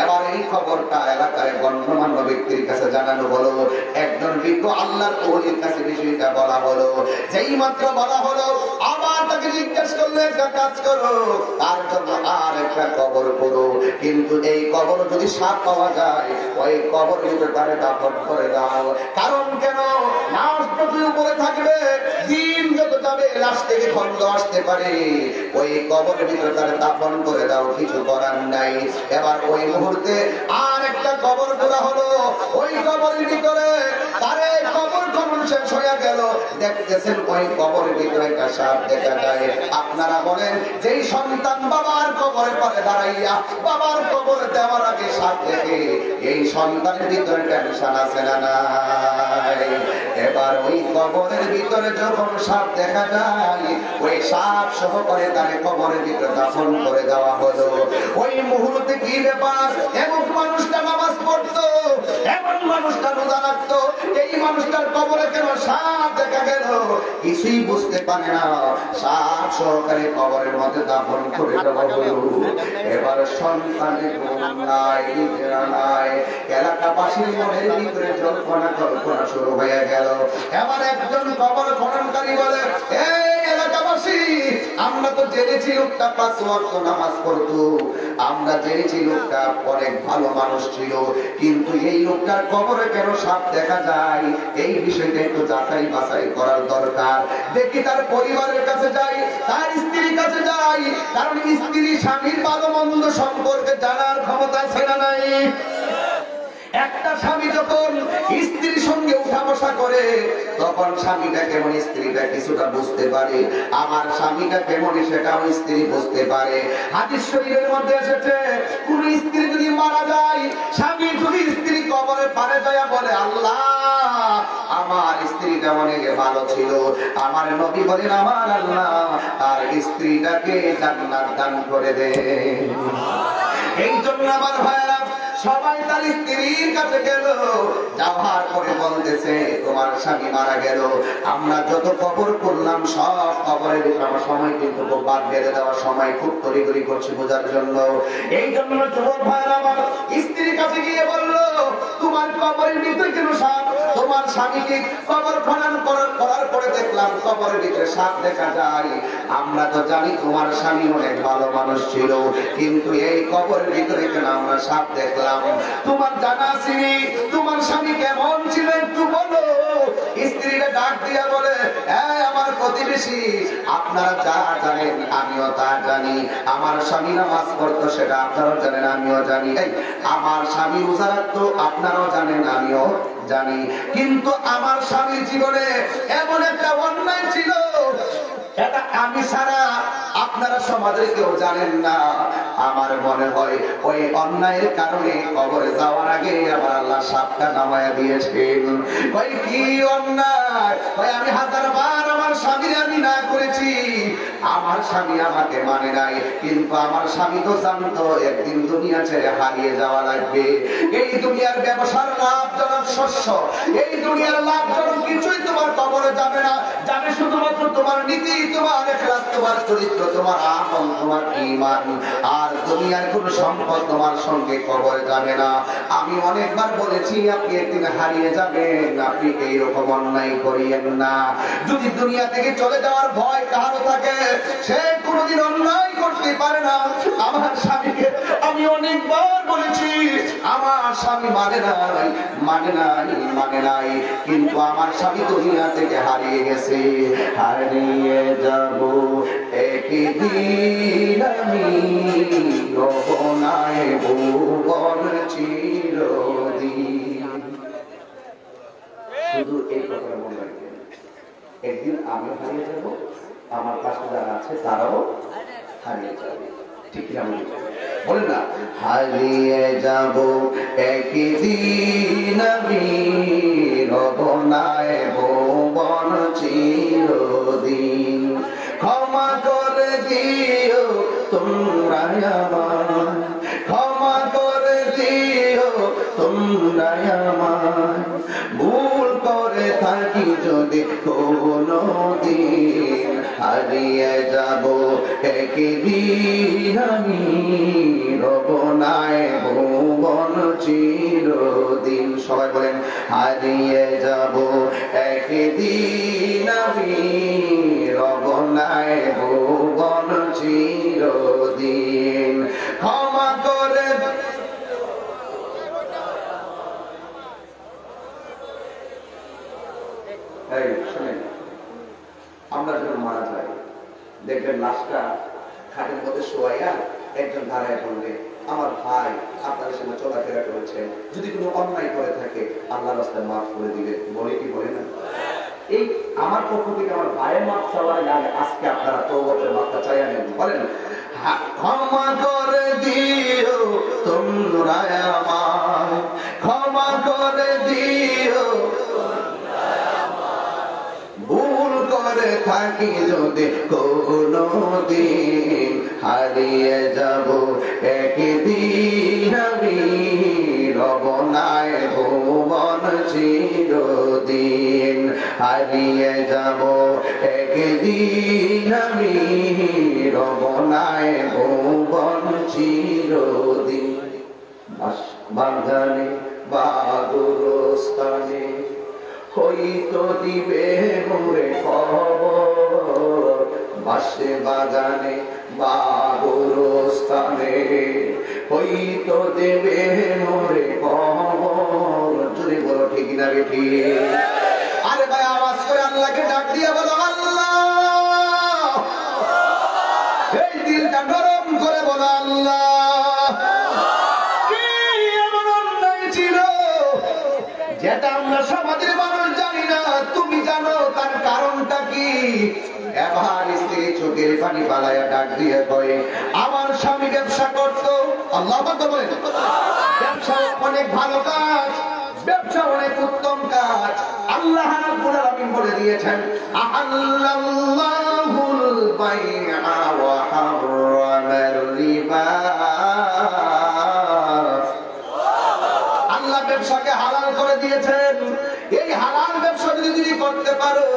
এবার এই খবরটা এলাকার গণ্যমান্য ব্যক্তির কাছে জানানো হলো। একজন বিজ্ঞ আল্লাহর ওলির কাছে বিষয়টা বলা হলো। যেই মাত্র বলা হলো, আবার তাকে জিজ্ঞেস করলো, একটা কাজ করো, তার জন্য আর একটা কবর করো, কিন্তু এই কবর যদি সাপ পাওয়া যায়, ওই কবর ভিতরে তারে দাফন করে দাও। কারণ কেন? নামাজ প্রতি উপরে থাকবে, দিন যত যাবে পাবে, লাশ থেকে গন্ধ আসতে পারে, ওই কবরের ভিতরে তার দাফন করে দাও, কিছু করার নাই। এবার ওই মুহূর্তে আর একটা কবর করা হলো। ওই কবরের ভিতরে তারে কবর খনন শেষ হয়ে গেল, দেখতেছেন ওই কবরের ভিতরে একটা সাপ দেখা যায়। আপনারা বলেন, যেই সন্তান বাবার কবরের পরে দাঁড়াইয়া বাবার কবর দেওয়ার আগে সাপ দেখে, এই সন্তানের ভিতরে টেনশন আছে না নাই? এবার ওই কবরের ভিতরে যখন সাপ দেখা যায়, ওই সাপ সহকারে তারে কবরের ভিতরে দাফন করে দেওয়া হলো। ওই মুহূর্তে কি ব্যাপার, এমন মানুষটা নামাজ পড়তো, এমন মানুষটা রোজা রাখতো, এই মানুষটার কবরে কেন সাপ দেখা গেল? কিছুই বুঝতে পারে না, সাপ সহকারে কবরের মধ্যে দাফন করে দেওয়া হলো। এবার সন্তানের ঘুম নাই, নিজেরা নাই, এলাকাবাসীর মনের ভিতরে জল্পনা কল্পনা শুরু হয়ে গেল। এবার একজন কবর খননকারী বলে, এই এলাকাবাসী, আমরা তো জেনেছি লোকটা 5 ওয়াক্ত নামাজ পড়তো, আমরা জেনেছি লোকটা অনেক ভালো মানুষ ছিল, কিন্তু এই লোকটার কবরে কেন সাপ দেখা যায়? এই বিষয়টা একটু যাচাই বাছাই করার দরকার। দেখি তার পরিবারের কাছে যাই, তার স্ত্রীর কাছে যাই, কারণ স্ত্রী স্বামীর ভালো মন্দ সম্পর্কে জানার ক্ষমতা আছে না নাই? একটা স্বামী যখন স্ত্রীর সঙ্গে উঠা বসা করে, তখন স্বামীটা কেমন স্ত্রীটা কিছুটা বুঝতে পারে, আমার স্বামীটা কেমন সেটাও স্ত্রী বুঝতে পারে। হাদিস শরীফের মধ্যে এসেছে, কোন স্ত্রী যদি মারা যায়, স্বামী যদি স্ত্রী কবরে পারে যায় বলে, আল্লাহ আমার স্ত্রীটা অনেক ভালো ছিল, আমার নবী বলেন, আমার আল্লাহ আর স্ত্রীটাকে জান্নাত দান করে দে। এই জন্য আমার ভাইরা সবাই তার স্ত্রীর কাছে গেল, যাওয়ার পরে বলতেছে, তোমার স্বামী মারা গেল, আমরা যত কবর করলাম সব কবরের ভিতরে সময় কিন্তু বাদ বেড়ে দেওয়ার সময় খুব তড়িঘড়ি করছি বোঝার জন্য। এই জন্য যুবক ভাইরা আমার স্ত্রীর কাছে গিয়ে বলল, তোমার কবরের ভিতরে কেন সাপ? তোমার স্বামীকে কবর খনন করার পরে দেখলাম কবরের ভিতরে সাপ দেখা যায়। আমরা তো জানি তোমার স্বামী অনেক ভালো মানুষ ছিল, কিন্তু এই কবরের ভিতরে কেন আমরা সাপ দেখলাম? তোমার জানা আছে তোমার স্বামী কেমন ছিল একটু বলো। স্ত্রীরা ডাক দিয়া বলে, হ্যাঁ আমার প্রতিবেশী, আপনারা যা জানেন আমিও তা জানি। আমার স্বামী নামাজ পড়তো, সেটা আপনারাও জানেন আমিও জানি। আমার স্বামী রোজা রাখতো, আপনারাও জানেন আমিও জানি। কিন্তু আমার স্বামীর জীবনে এমন একটা অন্যায় ছিল, এটা আমি ছাড়া আপনারা সমাজে কেউ জানেন না। আমার মনে হয় ওই অন্যায়ের কারণে কবরে যাওয়ার আগে আমার আল্লাহ সাপটা নামায়া দিয়েছেন। ওই কি অন্যায়? ওই আমি 1000 বার আমার স্বামীর আমি না করেছি, আমার স্বামী আমাকে মানে নাই, কিন্তু আমার স্বামী তো জানতো একদিন দুনিয়া ছেড়ে হারিয়ে যাওয়া লাগবে। এই দুনিয়ার ব্যবসার লাভজনক শস্য, এই দুনিয়ার লাভজনক কিছুই তোমার কবরে যাবে না, যাবে শুধুমাত্র তোমার নীতি, তোমার ইখলাস, তোমার চরিত্র, তোমার আমল, তোমার ঈমান। আর দুনিয়ার কোন সম্পদ তোমার সঙ্গে কবরে যাবে না। আমি অনেকবার বলেছি, আপনি একদিন হারিয়ে যাবেন, আপনি এইরকম অন্যায় করিয়েন না। যদি দুনিয়া থেকে চলে যাওয়ার ভয় কারো থাকে, সে কোনোদিন অন্যায় করতে পারে না। আমার স্বামীকে আমি অনেকবার বলেছি, আমার স্বামী মানে নাই, মানে নাই, মানে নাই, কিন্তু আমার স্বামী দুনিয়া থেকে হারিয়ে গেছে। হারিয়ে যাব একদিন আমি, রহনায় ভুবন চিরদিন। শুধু এই কথা মনে রাখবেন, একদিন আমি হারিয়ে যাব, আমার পাশে যারা আছে তারাও হারিয়ে যাবে। ঠিক না বলেন না? হারিয়ে যাব একদিন আমি, রহনায় ভুবন চিরদিন। ক্ষমা করে দিও তোমরা আমায়, ক্ষমা করে দিও তোমরা আমায়, ভুল করে থাকি যদি কোনদিন। হারিয়ে যাব একদিন আমি, রবনায় ভুবন চিরদিন। সবাই বলেন, হারিয়ে যাব একদিন আমি, রবনায় ভুবন চিরদিন। ক্ষমা করে আমরা যখন মারা দেখবেন লাশটা খাটের মধ্যে শোয়াইয়া একজন দাঁড়ায় বলবে, আমার ভাই আপনাদের সঙ্গে চলাফেরা করেছেন, যদি কোনো অন্যায় করে থাকে আল্লাহর রাস্তায় মাফ করে দিবেন। বলে কি বলে না? এই আমার পক্ষ থেকে আমার ভাইয়ের মাপ চাওয়ার আগে আজকে আপনারা তওবাতের মাপটা চাইয়া নেন। বলেন, ক্ষমা করে দিও তোমরা আমায়, ক্ষমা করে দিও, ভুল করে থাকি যদি কোনো দিন, হারিয়ে যাব একদিন আমি, রব নাই ভুবন চিরদিন, হারিয়ে যাব একদিন আমি, রব নাই ভুবন চিরদিন। বাগানে বা গোরস্থানে হইতো দিবে মোরে খবর, বাসে বাগানে বা গোরস্থানে হইতো দেবে মোরে খবর। যদি বলো ঠিক না রে ঠিক? আরে ভাই আওয়াজ করে আল্লাহকে ডাক দিয়ে বলো, আল্লাহ। এই দিলটা নরম করে বলো, আল্লাহ। যেটা আমরা সমাজের মানুষ জানি না, তুমি জানো তার কারণটা কি? এবার স্ত্রী চোখের পানি পালায়া ডাক দিয়ে কয়, আমার স্বামী ব্যবসা করতো। আল্লাহ পাক বলেন, ব্যবসা অনেক ভালো কাজ, ব্যবসা অনেক উত্তম কাজ। আল্লাহ রাব্বুল আলামিন বলে দিয়েছেন, আহাল্লাল্লাহুল বাইআ ওয়া হারামার রিবা। আল্লাহ ব্যবসাকে হালাল করে দিয়েছেন। এই হালাল ব্যবসা যদি করতে পারো,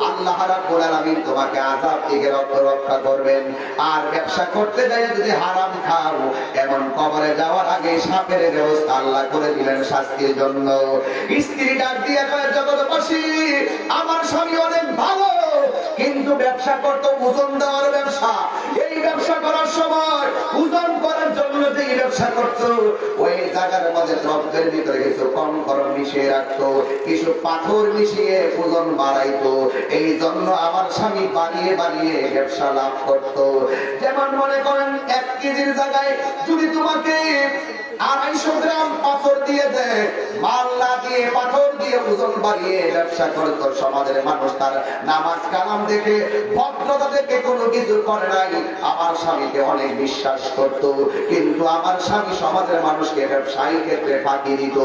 আল্লাহ রাব্বুল আলামিন তোমাকে আযাব থেকে রক্ষা করবেন। আর ব্যবসা করতে যায় যদি হারাম খাও, এমন কবরে যাওয়ার আগে সাপের ব্যবস্থা আল্লাহ করে দিলেন শাস্তির জন্য। স্ত্রী ডাক দিয়ে কয়, জগৎবাসী, আমার স্বামী অনেক ভালো, কিন্তু ব্যবসা করতে ওজন দেওয়ার ব্যবসা। এই ব্যবসা করার সময় ওজন করার জন্য যে ব্যবসা করতো, ওই জায়গার মধ্যে দ্রব্যের ভিতরে কিছু কম গরম মিশিয়ে রাখতো, কিছু পাথর মিশিয়ে ওজন বাড়াইতো। এই জন্য আমার স্বামী বাড়িয়ে বাড়িয়ে ব্যবসা লাভ করতো। যেমন মনে করেন 1 কেজির জায়গায় যদি তোমাকে 250 গ্রাম পাথর দিয়ে দেয়, মাল না দিয়ে পাথর দিয়ে ওজন বাড়িয়ে ব্যবসা করতো। সমাজের মানুষ তার নামাজ কালাম দেখে, ভদ্রতা দেখে কোনো কিছু করে নাই, আমার স্বামীকে অনেক বিশ্বাস করত। কিন্তু আমার স্বামী সমাজের মানুষকে ব্যবসায়ী ক্ষেত্রে ফাঁকি দিত।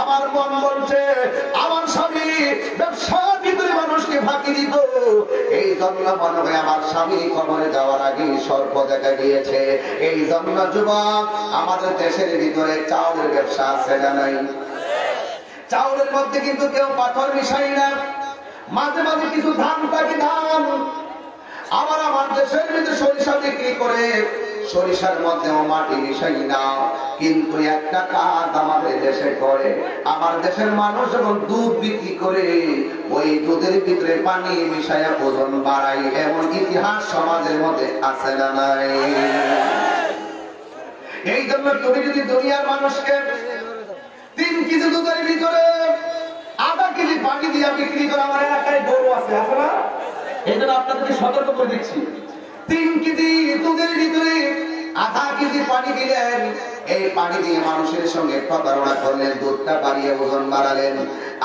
আমার মন বলছে, আমার স্বামী ব্যবসার ভিতরে মানুষকে ফাঁকি দিত। এই জন্য মনে হয় আমার স্বামী কবরে যাওয়ার আগে সর্প দেখা গিয়েছে। এই জন্য যুবক, আমাদের দেশের ভিতরে চাউলের ব্যবসা আছে না নাই? চাউলের মধ্যে কিন্তু কেউ পাথর মিশাই না, মাঝে মাঝে কিছু ধান থাকে, ধান। আবার আমার দেশের ভিতরে সরিষা বিক্রি করে, সরিষার মধ্যেও মাটি মিশাই না। কিন্তু একটা কাজ আমাদের দেশে করে, আমার দেশের মানুষ যখন দুধ বিক্রি করে, ওই দুধের ভিতরে পানি মিশাইয়া ওজন বাড়ায়। এমন ইতিহাস সমাজের মধ্যে আছে না নাই? এই জন্য তুমি যদি দুনিয়ার মানুষকে 3 কেজি দুধের ভিতরে আধা কেজি পানি দিয়ে বিক্রি করে, আমার এলাকায় গরু আছে, আছে না? এই জন্য আপনাদেরকে সতর্ক করে দিচ্ছি, 3 কেজি দুধের ভিতরে আধা কেজি পানি দিলেন, এই পানি দিয়ে মানুষের সঙ্গে প্রতারণা করলেন, দুধটা বাড়িয়ে ওজন বাড়ালেন।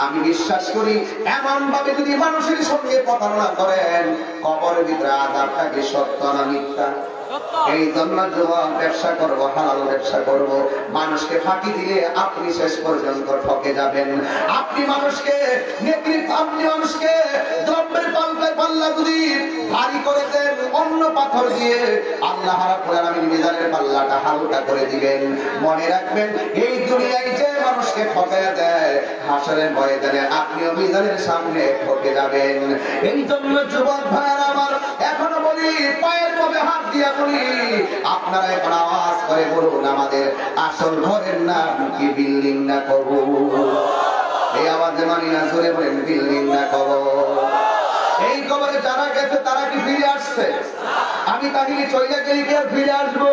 আমি বিশ্বাস করি এমন ভাবে যদি মানুষের সঙ্গে প্রতারণা করেন, কবরের ভিতরে আযাবটা কি সত্য না মিথ্যা? এই জন্য যুবক, ব্যবসা করবো, হালাল ব্যবসা করবো। মানুষকে ফাঁকি দিলে আপনি শেষ পর্যন্ত ঠকে যাবেন। আপনি মানুষকে দ্রব্যের পাল্লা যদি ভারী করে দেন অন্য পাথর দিয়ে, আল্লাহ রাব্বুল আলামিন মিজানের পাল্লাটা হালকা করে দিবেন। মনে রাখবেন, এই দুনিয়ায় যে মানুষকে ঠকায়া দেয়, হাসরের ময়দানে আপনিও মিজানের সামনে ঠকে যাবেন। এই জন্য যুবক ভাইরা আমার, এখনো বলি, পায়ের মধ্যে হাত দিয়া বলি, আপনারা এখন আওয়াজ করে বলুন, আমাদের আসল ঘরের নাম কি বিল্ডিং না কবর? এই আওয়াজে মানি না, জোরে বলেন, বিল্ডিং না কবর? এই কবরে যারা গেছে তারা কি ফিরে আসছে? আমি তাহলে চলে গেলে কি আর ফিরে আসবো?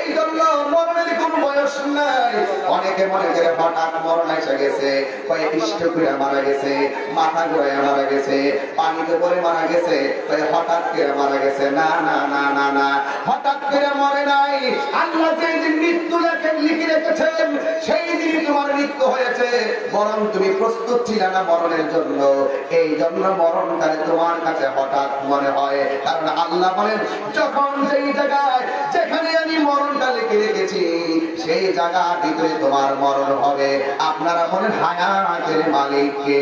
এই জন্য মরণের কোন বয়স নাই। অনেকে মনে করে হঠাৎ মরণ এসে গেছে, কয়েক স্ট্রোক করে মারা গেছে, মাথা ঘুরে মারা গেছে, পানিতে পড়ে মারা গেছে, হঠাৎ করে মারা গেছে। না না না না না, হঠাৎ করে মরে নাই। আল্লাহ যেই দিন মৃত্যু লিখে রেখেছেন সেই দিনই তোমার মৃত্যু হয়েছে। বরং তুমি প্রস্তুত ছিলে না মরণের জন্য, এই জন্য মরণকালে তোমার কাছে হঠাৎ মনে হয়। কারণ আল্লাহ বলেন, যখন সেই জায়গায় যেখানে আমি মরণটা লিখে রেখেছি সেই জায়গার ভিতরে তোমার মরণ হবে। আপনারা বলেন হায়াতের মালিককে।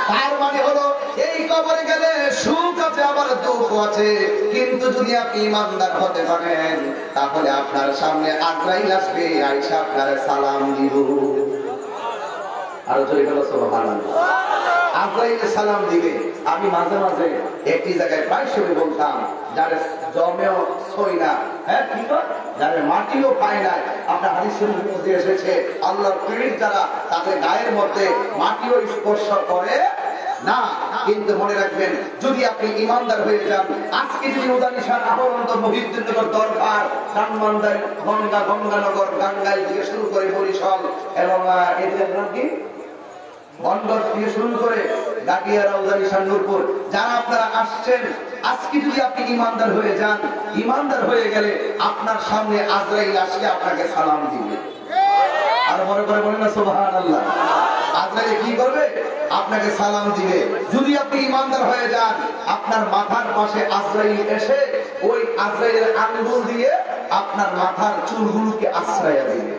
তার মানে হলো এই কবরে গেলে সুখ আছে আবার দুঃখ আছে। কিন্তু যদি আপনি ইমানদার হতে পারেন তাহলে আপনার সামনে আজরাইল আসবে, আয়েশা আপনার সালাম দিব। আর জোরে বলো সুবহানাল্লাহ। আজরাইল সালাম দিবে। আমি মাঝে মাঝে একটি জায়গায় প্রায় সময় বলতাম, যারা জমেও ছই না, হ্যাঁ কি কর, যারা মাটিও পায় না। আপনার হাদিস শরীফের মধ্যে এসেছে আল্লাহর পীড়িত যারা তাদের গায়ের মধ্যে মাটিও স্পর্শ করে না। কিন্তু মনে রাখবেন, যদি আপনি ইমানদার হয়ে যান, আজকে যদি উদানিশার আহরন্ত মহিউদ্দিনগর দরবার, ধানমন্ডাই, গঙ্গা, গঙ্গানগর, গাঙ্গাইল থেকে শুরু করে বরিশাল এবং এদের নাম কি বন্দর থেকে শুরু করে গাটিয়ারা, উদানিশার, নূরপুর, যারা আপনারা আসছেন, আজকে যদি আপনি ইমানদার হয়ে যান, ইমানদার হয়ে গেলে আপনার সামনে আজরাইল আসলে আপনাকে সালাম দিবে। আর মনে করে বলেন না সুবহানাল্লাহ। আজরাইল কি করবে? আপনাকে সালাম দিবে। যদি আপনি ইমানদার হয়ে যান, আপনার মাথার পাশে আজরাইল এসে ওই আজরাইলের আঙ্গুল দিয়ে আপনার মাথার চুলগুলোকে আশ্রয় দিবে,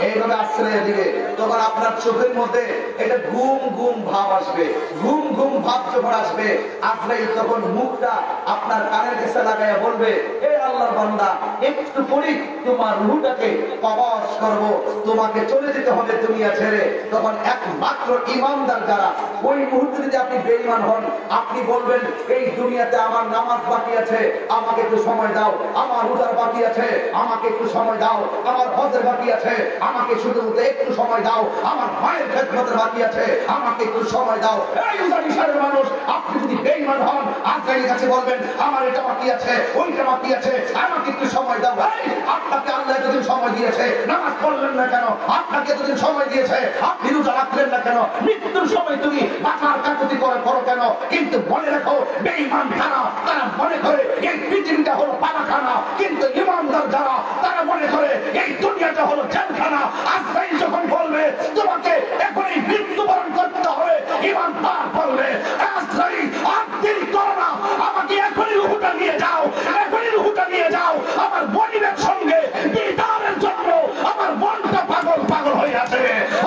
এইভাবে আশ্রয় দিবে। তখন আপনার চোখের মধ্যে এটা ঘুম ঘুম ভাব আসবে। ঘুম ঘুম ভাব যখন আসবে, আজরাইল তখন মুখটা আপনার কানের কাছে লাগাইয়া বলবে, এ আল্লাহর বান্দা, একটু পরে তোমার রূহটাকে কবজ করব, তোমাকে চলে যেতে হবে দুনিয়া ছেড়ে। তখন একমাত্র ইমানদার যারা, ওই মুহূর্তে যদি আপনি বেঈমান হন, আপনি বলবেন, এই দুনিয়াতে আমার নামাজ বাকি আছে, আমাকে একটু সময় দাও, আমার রোজার বাকি আছে, আমাকে একটু সময় দাও, আমার হজের বাকি আছে, আমাকে শুধু একটু সময় দাও, আমার মায়ের খেদমতের বাকি আছে, আমাকে একটু সময় দাও। এই উদানিশারের মানুষ, আপনি যদি বেঈমান হন, আজরাইলের কাছে বলবেন, আমার এটা বাকি আছে, ওইটা বাকি আছে, আমাকে একটু সময় দাও। এই আপনাকে আল্লাহ এতদিন সময় দিয়েছে, নামাজ পড়লেন না কেন? আপনাকে এতদিন সময় দিয়েছে, আপনি রোজা রাখলেন না কেন? মৃত্যুর সময় তুমি মাথার কাকুতি করে করো কেন? কিন্তু মনে রাখো, বেঈমান যারা, তারা মনে করে এই পৃথিবীটা হলো পানাখানা, কিন্তু ইমানদার যারা, তারা মনে করে এই দুনিয়াটা হলো জেলখানা। আজরাইল যখন বলবে তোমাকে এখনই মৃত্যুবরণ করতে হবে, ইমানদার বলবে, আজরাইল আর দেরি করো না, আমাকে এখনই রূহটা নিয়ে যাও, এখনই রূহটা নিয়ে যাও। আমার মনিবের সঙ্গে দিদারের জন্য আমার মনটা পাগল পাগল হয়ে আছে।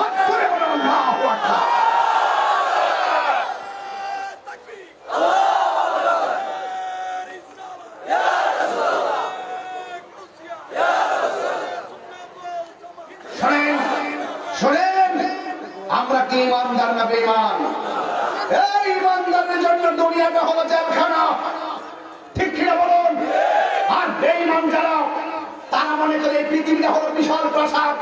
আল্লাহু আকবার। আমরা কি ইমানদার না বেঈমান? এই ইমানদারের জন্য দুনিয়াটা হলো জেলখানা, ঠিক কিনা বলুন? আর বেঈমান যারা, তারা মনে করে এই পৃথিবীটা হলো বিশাল প্রাসাদ,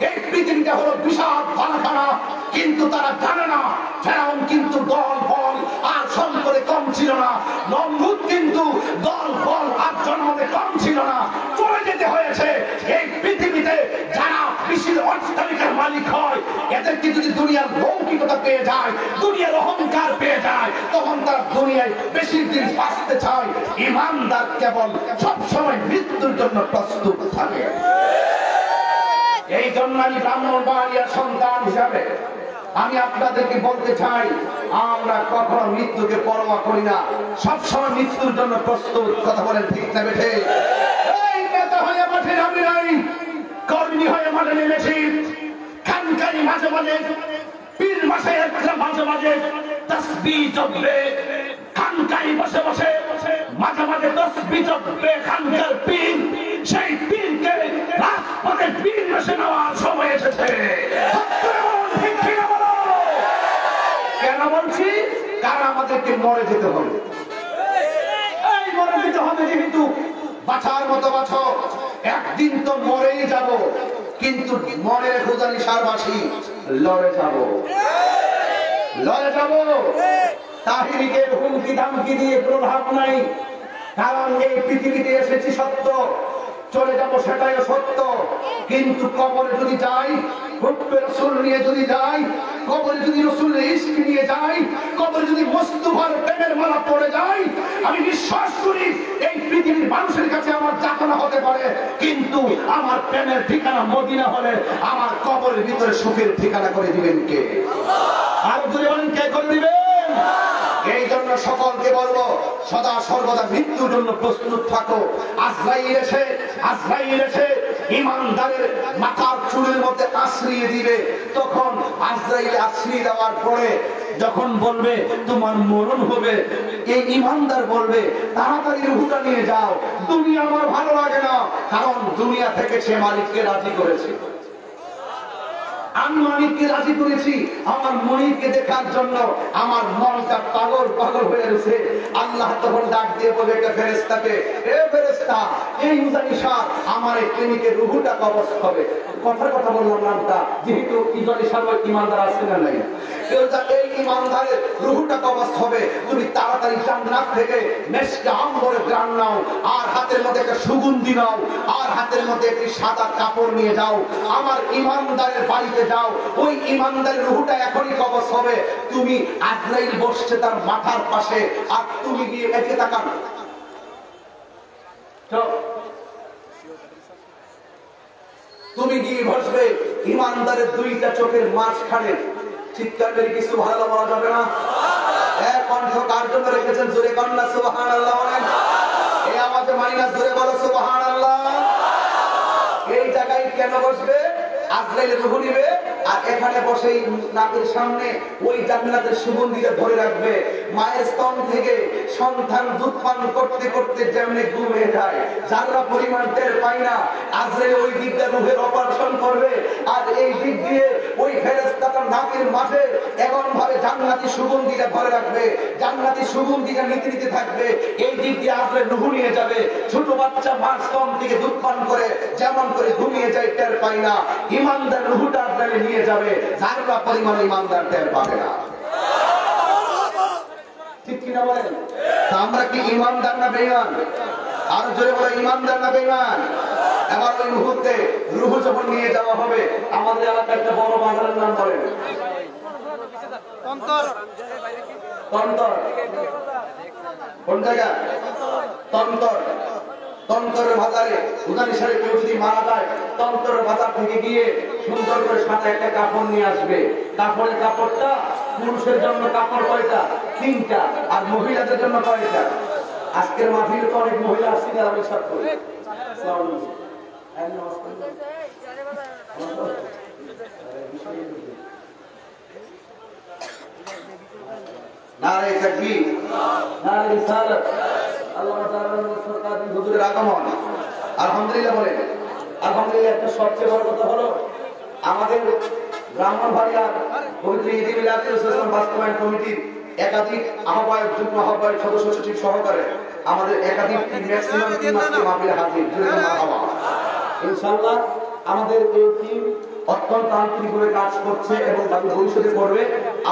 এই পৃথিবীটা হলো বিশাল পানাখানা। কিন্তু তারা জানে না, ফেরাউন কিন্তু দল বল আর সম্পদে কম ছিল না, নমরুদ কিন্তু দল বল আর জনমতে কম ছিল না। চলে যেতে হয়েছে। এই পৃথিবীতে যারা বিশাল অট্টালিকার মালিক হয়, এদেরকে যদি দুনিয়ার লৌকিকতা পেয়ে যায়, দুনিয়ার অহংকার পেয়ে যায়, তখন তারা দুনিয়ায় বেশি দিন বাঁচতে চায়। ইমানদার কেবল সবসময় মৃত্যুর জন্য প্রস্তুত থাকে। এই জন্য আমি ব্রাহ্মণবাড়িয়ার সন্তান হিসাবে আমি আপনাদেরকে বলতে চাই, আমরা কখনো মৃত্যুকে পরোয়া করি না, সবসময় মৃত্যুর জন্য প্রস্তুত। কথা বলেন ঠিক না বেঠে? এই নেতা হয়ে মাঠে নামি নাই, কর্মী হয়ে মাঠে নেমেছি, খানকারি মাঝে মাঝে, পীর মাসে একটা মাঝে মাঝে তাসবিহ জপবে, খানকারি বসে বসে মাঝে মাঝে তাসবিহ জপবে খানকার পীর। সেই পীরকে রাজপথে পীর বসে নেওয়ার সময় এসেছে। কেন বলছি? কারণ আমাদেরকে মরে যেতে হবে। এই মরে যেতে হবে, যেহেতু বাঁচার মতো বাঁচো, একদিন তো মরেই যাব, কিন্তু মরে উদানিশারবাসী লড়ে যাব। লড়ে যাব। তাহিরিকে হুমকি ধামকি দিয়ে কোনো লাভ নাই, কারণ এই পৃথিবীতে এসেছি সত্য, চলে যাব সেটাইও সত্য। কিন্তু কবরে যদি যাই, হুব্বে রাসূল নিয়ে যদি যাই, কবরে যদি রাসূলের ইশক নিয়ে যাই, কবরে যদি মুস্তাফার প্রেমের মালা পড়ে যাই, আমি বিশ্বাস করি এই পৃথিবীর মানুষের কাছে আমার যাতনা হতে পারে, কিন্তু আমার প্রেমের ঠিকানা মদিনা হলে আমার কবরের ভিতরে সুখের ঠিকানা করে দিবেন কে? আর যদি বলেন কে করে দিবেন? এই জন্য সকলকে বলবো, সদা সর্বদা মৃত্যুর জন্য প্রস্তুত থাকো। আজরাইল এসে ঈমানদারের মাথার চুলের মধ্যে আশ্রিয়ে দিবে। তখন আজরাইল আশ্রিয়ে দেওয়ার পরে যখন বলবে তোমার মরণ হবে, এই ঈমানদার বলবে তাড়াতাড়ি রূহটা নিয়ে যাও, দুনিয়া আমার ভালো লাগে না, কারণ দুনিয়া থেকে সে মালিককে রাজি করেছে। আমি মালিককে রাজি করেছি আমার মনিরকে দেখার জন্য, আমার মনটা পাগল পাগল হয়ে গেছে। আল্লাহ তখন ডাক দিয়ে বলে একটা ফেরেশতাকে, এ ফেরেশতা, এই ইউজানিশা আমার এই প্রেমিকের রূহটা কবজ হবে। কথার কথা বললাম নামটা, যেহেতু ইউজানিশার ওই ঈমানদার আছে না নাই, এই ঈমানদারের রূহটা কবজ হবে। তুমি তাড়াতাড়ি জান্নাত থেকে মেশকে আম্বরের গ্রান নাও, আর হাতের মধ্যে একটা সুগন্ধি নাও, আর হাতের মধ্যে একটি সাদা কাপড় নিয়ে যাও, আমার ঈমানদারের বাড়িতে যাও। ওই ঈমানদারের রূহটা এখনই কবজ হবে। তুমি আজরাইল বসছে তার মাথার পাশে, আর তুমি গিয়ে একে তাকান, তুমি গিয়ে বসবে ঈমানদারের দুইটা চোখের মাঝখানে। চিৎকার করে কি সুবহানাল্লাহ বলা যাবে না? এক কণ্ঠ কার জন্য রেখেছেন? জোরে কন্যা সুবহানাল্লাহ বলেন। এই আমাদের মাইনাস জোরে বলো সুবহানাল্লাহ। এই জায়গায় কেন বসবে? আজরাইল রূহ নিবে, আর এখানে বসেই নাকের সামনে ওই জান্নাতের সুগন্ধিটা ধরে রাখবে। মায়ের স্তন থেকে সন্তান দুধ পান করতে করতে যেমনি ঘুমিয়ে যায়, যারা পরিমাণ টের পায় না, আজরাইল ওই দিকটা রূহের অপারেশন করবে, আর এই দিক দিয়ে ওই ফেরেশতাটা নাকের মাঝে এমন ভাবে জান্নাতি সুগন্ধিটা ধরে রাখবে, জান্নাতি সুগন্ধিটা নিতে নিতে থাকবে। এই দিক দিয়ে আজরাইল রূহ নিয়ে যাবে। ছোট বাচ্চা মার স্তন থেকে দুধ পান করে যেমন করে ঘুমিয়ে যায়, টের পায় না। ঈমানদার রূহটা আজরাইল নিয়ে যাবে, যারা পরিমাণ ঈমানদার টের পাবে না। ঠিক কিনা বলেন? আমরা কি ঈমানদার না বেঈমান? আর জোরে বলে ঈমানদার না বেঈমান? এবার ওই মুহূর্তে রূহ যখন নিয়ে যাওয়া হবে, আমাদের এলাকার একটা বড় বাজারের নাম বলেন তন্তর। তন্তর কোন জায়গা? তন্তর। তন্তরের বাজারে উদানিসারে কেউ যদি মারা যায়, তন্তরের বাজার থেকে গিয়ে সুন্দর করে সাথে একটা কাপড় নিয়ে আসবে। কাপড়ের কাপড়টা পুরুষের জন্য কাপড় কয়টা? 3টা। আর মহিলাদের জন্য কয়টা? আজকের মাহফিলে তো অনেক মহিলা আসছে, আমি সব করি। নারে তাকবীর, নারে রিসালাত, আল্লাহ তাআলার সরকার হুজুরের আগমন। আলহামদুলিল্লাহ বলেন। আলহামদুলিল্লাহ। একটা সবচেয়ে বড় কথা হলো, আমাদের ব্রাহ্মণবাড়িয়ার পবিত্র ঈদ মিলাদুল ইসলাম বাস্তবায়ন কমিটির একাধিক আহ্বায়ক, যুগ্ম আহ্বায়ক, সদস্য সচিব সহকারে আমাদের একাধিক ম্যাক্সিমাম টিম আজকে মাহফিলে হাজির। ইনশাআল্লাহ আমাদের এই টিম অত্যন্ত আন্তরিকভাবে কাজ করছে এবং তাদের ভবিষ্যতে করবে।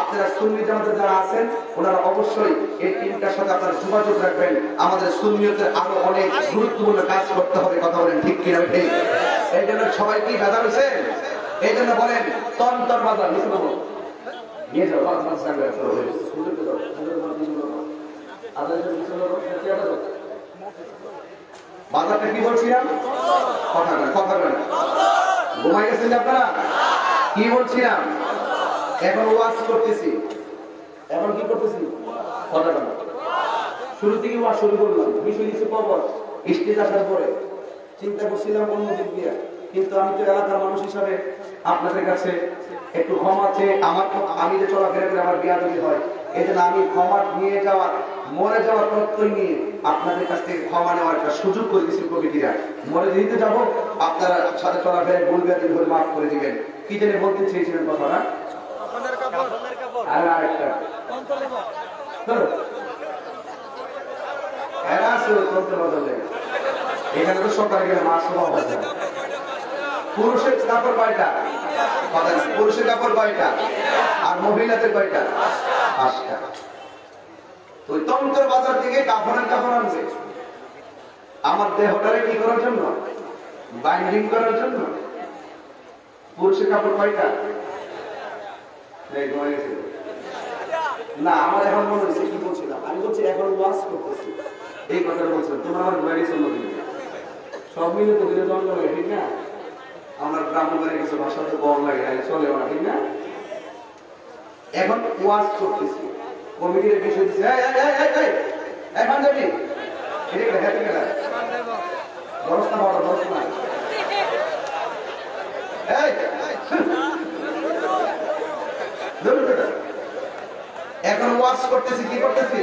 আপনারা সুন্নি জামাতের যারা আছেন, ওনারা অবশ্যই এই টিমটার সাথে আপনারা যোগাযোগ রাখবেন। আমাদের সুন্নিয়তের আরো অনেক গুরুত্বপূর্ণ কাজ করতে হবে। কথা বলেন ঠিক কিনা? ঠিক। এই জন্য সবাই কি বাধা হয়েছে? এই জন্য বলেন তন্তর বাজার নিয়ে যাও। বাজারটা কি বলছিলাম? কথা বলেন, কথা বলেন। ঘুমাই গেছেন আপনারা? কি বলছিলাম? এখন ওয়াজ করতেছি। এখন কি করতেছি? কথা বলেন। শুরু থেকে ওয়াজ শুরু করলাম, বিষয় কিছু খবর স্টেজ আসার পরে চিন্তা করছিলাম অন্য দিক দিয়ে, কিন্তু আমি তো এলাকার মানুষ হিসাবে আপনাদের কাছে একটু ক্ষমা চেয়ে, আমি যে চলাফেরা করে আমার বিয়াদবি হয়, এই জন্য আমি ক্ষমা নিয়ে যাওয়ার, মরে যাওয়ার তত্ত্বই নিয়ে আপনাদের কাছ থেকে ক্ষমা নেওয়ার একটা সুযোগ করে দিয়েছেন কমিটিরা। মরে দিতে যাবো, আপনারা সাথে চলাফেরায় ভুল বিয়াদবি হলে মাফ করে দিবেন। কি জন্য বলতে চেয়েছিলেন কথাটা? আর আরেকটা এখানে তো সকালে গেলে মাছ পুরুষের কাপড় কয়টা? পুরুষের কাপড় কয়টা আর মহিলাদের কয়টা? 5টা। তুই তন্ত্র বাজার থেকে কাপড়ের কাপড় আনবে আমার দেহটারে কি করার জন্য? বাইন্ডিং করার জন্য। পুরুষের কাপড় কয়টা? না আমার এখন মনে হচ্ছে কি বলছিলাম, আমি বলছি এখন ওয়াশ করতেছি এই কথা বলছিলাম, তোমরা আমার ঘুরে গেছো সব মিলে তো দিলে দণ্ড লাগে, ঠিক না? আমরা গ্রামের বাড়ি কিছু ভাষা তো কম লাগে চলে না, ঠিক না? এখন ওয়াশ করতেছি, কমিটির বিষয় দিচ্ছে এখন যাবি ব্যবস্থা বড় ব্যবস্থা নাই। এখন ওয়াশ করতেছি, কি করতেছি?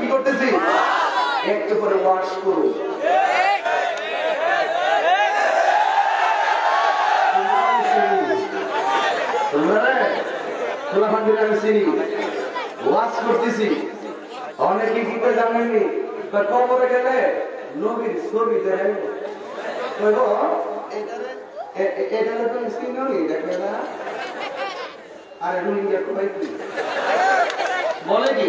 কি করতেছি? একটু করে ওয়াশ করুন। ওয়াশ করতেছি। অনেকে কি করে জানেননি, কবরে গেলে নবীর ছবি দেয় বলে কি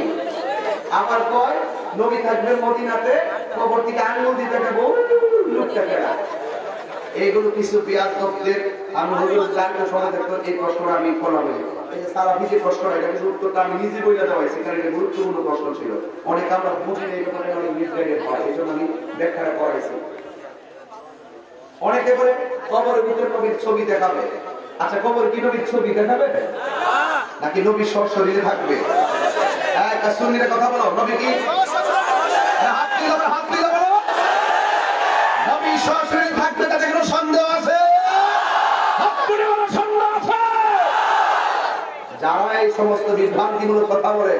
আমার কয় নবী থাকবে মদিনাতে, কবর থেকে আঙ্গুল দিতে দেবো লোকটাকে। এইগুলো কিছু পেঁয়াজ ভক্তের আমি হুজুর জানতে সময় দেখতো এই প্রশ্নটা আমি করলাম। এই যে সালাফি যে প্রশ্নটা, এটা কিন্তু উত্তরটা আমি নিজে বইটা দেওয়া হয়েছে, কারণ এটা গুরুত্বপূর্ণ প্রশ্ন ছিল। অনেক আমরা বুঝি এই ব্যাপারে অনেক মিসগাইডেড হয়, এই জন্য আমি ব্যাখ্যাটা করাইছি। অনেকে বলে কবরের ভিতরে নবীর ছবি দেখাবে। আচ্ছা কবর কি নবীর ছবি দেখাবে নাকি নবীর শরীরে থাকবে? একটা সুন্নির কথা বলো, নবী কি হাত দিলে হাত দিলে বলো নবী শরীরে থাকবে, তাতে কোনো সন্দেহ আছে? যারা এই সমস্ত বিভ্রান্তিমূলক কথা বলে